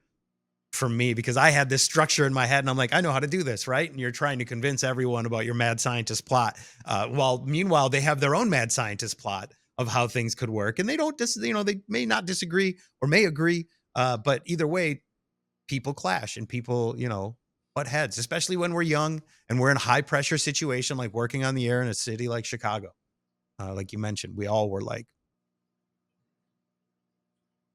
me, because I had this structure in my head and I'm like, I know how to do this, right? And you're trying to convince everyone about your mad scientist plot. While meanwhile, they have their own mad scientist plot of how things could work. And they don't they may not disagree or may agree. But either way, people clash and people, butt heads, especially when we're young and we're in a high pressure situation, like working on the air in a city like Chicago. Like you mentioned, we all were like,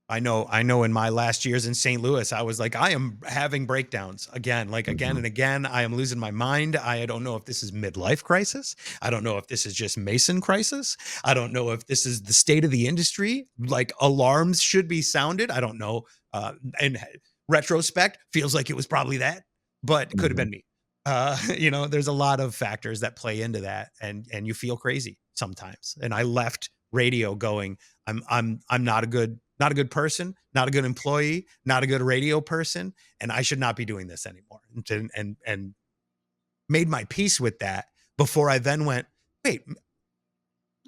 I know in my last years in St. Louis, I was like, I am having breakdowns again, again and again. I am losing my mind. I don't know if this is midlife crisis. I don't know if this is just Mason crisis. I don't know if this is the state of the industry. Like alarms should be sounded. I don't know. In retrospect, feels like it was probably that, but it could have been me. There's a lot of factors that play into that, and you feel crazy sometimes. And I left radio going, I'm not a good person, not a good employee, not a good radio person, and I should not be doing this anymore. And made my peace with that before I then went, wait,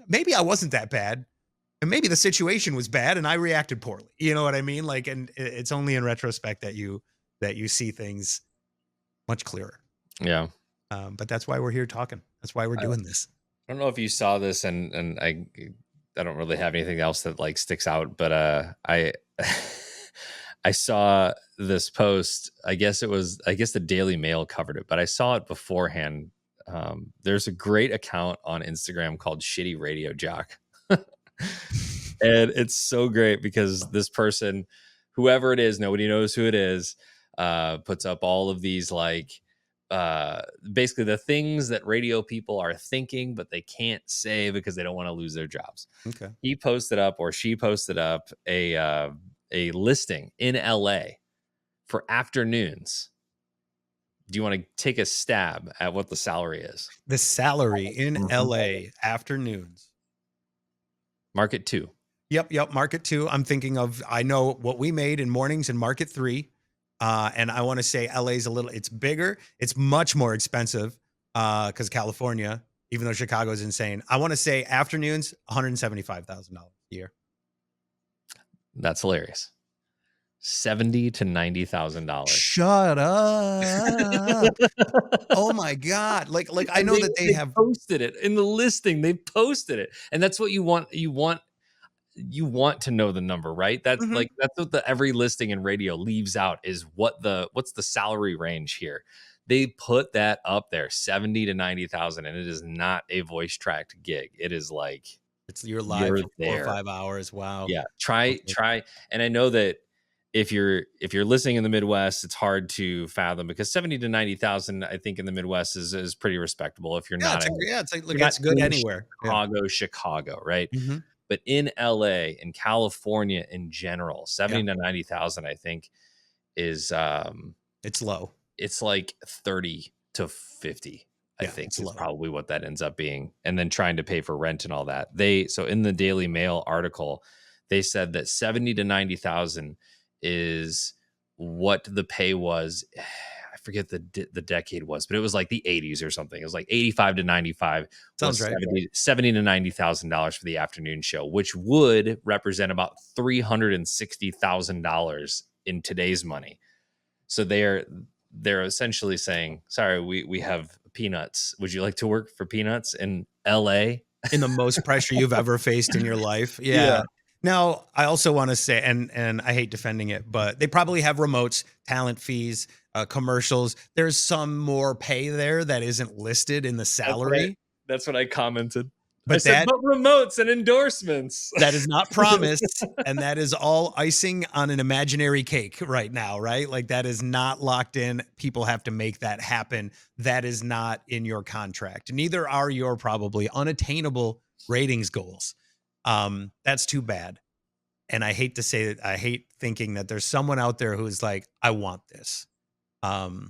maybe I wasn't that bad, and maybe the situation was bad and I reacted poorly. You know what I mean? Like, and it's only in retrospect that you see things much clearer. Yeah. But that's why we're here talking. That's why we're doing this. I don't know if you saw this, and I don't really have anything else that like sticks out, but I I saw this post. I guess the Daily Mail covered it, but I saw it beforehand. There's a great account on Instagram called Shitty Radio Jock. And it's so great because this person, whoever it is, nobody knows who it is, puts up all of these like basically the things that radio people are thinking, but they can't say because they don't want to lose their jobs. Okay. He posted up, or she posted up, a listing in LA for afternoons. Do you want to take a stab at what the salary is? The salary in LA afternoons. Market 2. Yep. Market 2. I'm thinking of, I know what we made in mornings in Market 3. And I want to say LA's it's bigger. It's much more expensive because California, even though Chicago is insane. I want to say afternoons, $175,000 a year. That's hilarious. $70,000 to $90,000. Shut up. Oh my God. Like I know that they have posted it in the listing. They posted it. And that's what you want. You want to know the number, right? That's that's what every listing in radio leaves out, is what's the salary range here. They put that up there, 70 to 90,000, and it is not a voice tracked gig. It is like you're live for 4 or 5 hours. Wow. Yeah. Try. And I know that if you're listening in the Midwest, it's hard to fathom, because 70 to 90,000, I think, in the Midwest is pretty respectable. If you're Yeah, not it's like, look, you're not it's good in anywhere. Yeah. Chicago, right? Mhm. But in LA, in California in general, 70 Yeah. to 90,000, I think, is It's low. it's like 30 to 50, I Yeah, think, it's is low. probably what that ends up being. And then trying to pay for rent and all that. So in the Daily Mail article, they said that 70 to 90,000 is what the pay was. I forget the decade was, but it was like the 80s or something. It was like 85 to 95 Sounds was right. 70 to $90,000 for the afternoon show, which would represent about $360,000 in today's money. So they're essentially saying, sorry, we have peanuts. Would you like to work for peanuts in LA? In the most pressure you've ever faced in your life. Yeah. Yeah. Now, I also want to say, and I hate defending it, but they probably have remotes, talent fees, commercials. There's some more pay there that isn't listed in the salary. That's what I commented. But I said, but remotes and endorsements. That is not promised, and that is all icing on an imaginary cake right now, right? Like, that is not locked in. People have to make that happen. That is not in your contract. Neither are your probably unattainable ratings goals. That's too bad. And I hate to say that. I hate thinking that there's someone out there who's like, I want this. But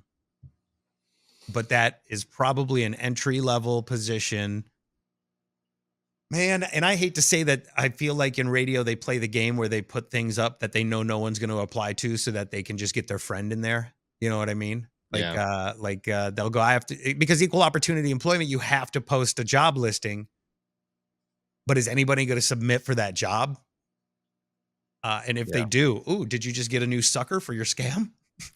that is probably an entry-level position. Man, and I hate to say that. I feel like in radio, they play the game where they put things up that they know no one's going to apply to so that they can just get their friend in there. You know what I mean? They'll go, I have to, because equal opportunity employment, you have to post a job listing. But is anybody going to submit for that job? And if they do, did you just get a new sucker for your scam?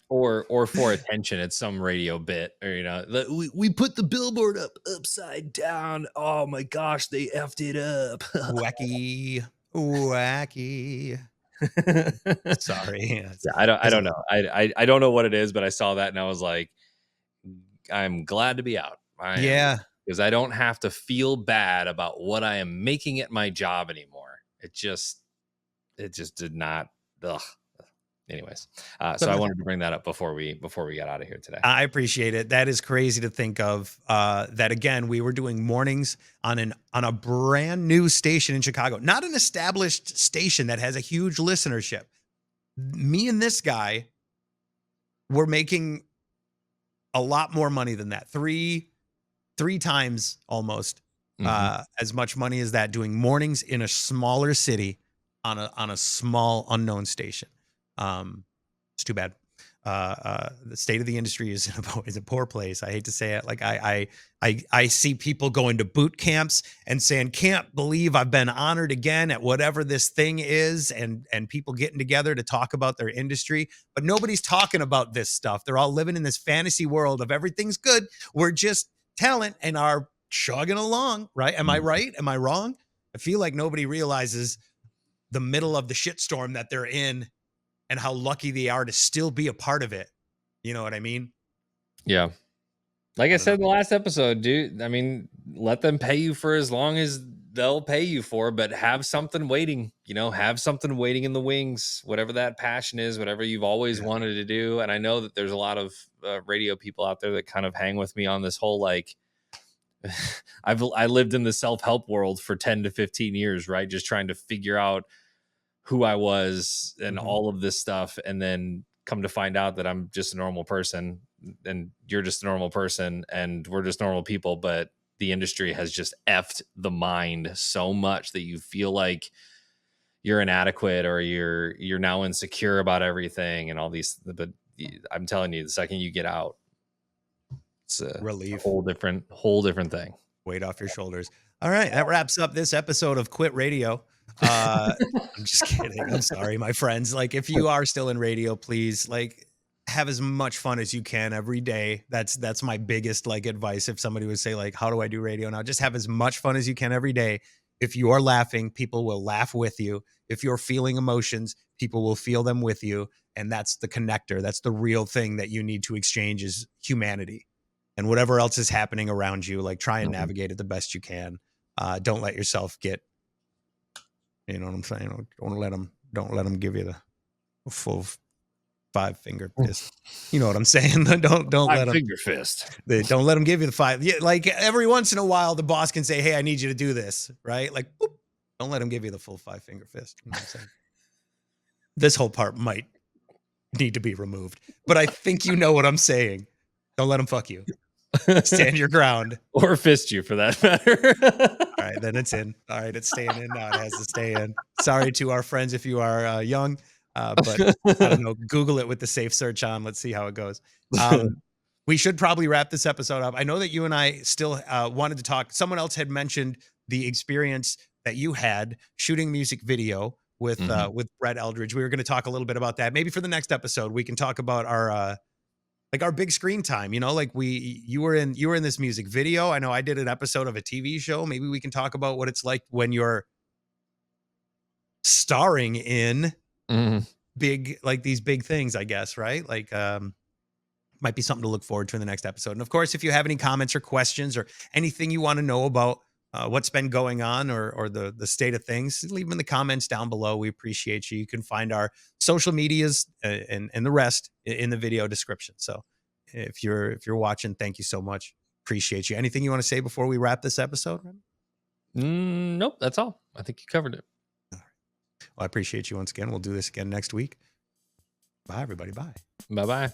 Or for attention at some radio bit, or we put the billboard upside down. Oh my gosh, they effed it up. Wacky. Sorry. Yeah, I don't know. I don't know what it is, but I saw that and I was like, I'm glad to be out. Because I don't have to feel bad about what I am making at my job anymore. It just did not. Ugh. Anyways, so I wanted to bring that up before we got out of here today. I appreciate it. That is crazy to think of. That again, we were doing mornings on a brand new station in Chicago, not an established station that has a huge listenership. Me and this guy were making a lot more money than that. Three times almost as much money as that, doing mornings in a smaller city on a small unknown station. It's too bad. The state of the industry is a poor place. I hate to say it. Like I see people going to boot camps and saying, can't believe I've been honored again at whatever this thing is. And people getting together to talk about their industry, but nobody's talking about this stuff. They're all living in this fantasy world of everything's good. We're just talent and are chugging along. Right. Am I right? Am I wrong? I feel like nobody realizes the middle of the shitstorm that they're in and how lucky they are to still be a part of it. You know what I mean? Yeah. Like I said in the last episode, dude, I mean, let them pay you for as long as they'll pay you for, but have something waiting, have something waiting in the wings, whatever that passion is, whatever you've always wanted to do. And I know that there's a lot of radio people out there that kind of hang with me on this whole, like, I lived in the self-help world for 10 to 15 years, right? Just trying to figure out who I was and all of this stuff. And then come to find out that I'm just a normal person and you're just a normal person and we're just normal people. But the industry has just effed the mind so much that you feel like you're inadequate or you're now insecure about everything and all these, but I'm telling you, the second you get out, it's a relief, whole different thing. Weight off your shoulders. All right. That wraps up this episode of Quit Radio. I'm just kidding. I'm sorry, my friends. Like, if you are still in radio, please, like, have as much fun as you can every day. That's my biggest, like, advice. If somebody would say, like, how do I do radio now? Just have as much fun as you can every day. If you are laughing, people will laugh with you. If you're feeling emotions, people will feel them with you. And that's the connector. That's the real thing that you need to exchange is humanity. And whatever else is happening around you, like, try and navigate it the best you can. Don't let yourself get, you know what I'm saying? Don't let them give you full 5-finger fist. You know what I'm saying? don't let them Finger fist. don't let them give you the 5. Yeah, like every once in a while, the boss can say, "Hey, I need you to do this," right? Like, boop. Don't let them give you the full 5-finger fist. You know what I'm saying? This whole part might need to be removed, but I think you know what I'm saying. Don't let them fuck you. Stand your ground. Or fist you, for that matter. All right, then it's in. All right, it's staying in now. It has to stay in. Sorry to our friends if you are young, but I don't know. Google it with the safe search on. Let's see how it goes. We should probably wrap this episode up. I know that you and I still wanted to talk. Someone else had mentioned the experience that you had shooting music video with Brett Eldridge. We were going to talk a little bit about that. Maybe for the next episode, we can talk about our like our big screen time. You know, like you were in this music video. I know I did an episode of a TV show. Maybe we can talk about what it's like when you're starring in big, like these big things, I guess, right? Like might be something to look forward to in the next episode. And of course, if you have any comments or questions or anything you want to know about what's been going on or the state of things, leave them in the comments down below. We appreciate you. You can find our social medias and the rest in the video description. So if you're watching, thank you so much. Appreciate you. Anything you want to say before we wrap this episode? Nope, that's all. I think you covered it. All right. Well, I appreciate you once again. We'll do this again next week. Bye, everybody. Bye. Bye-bye.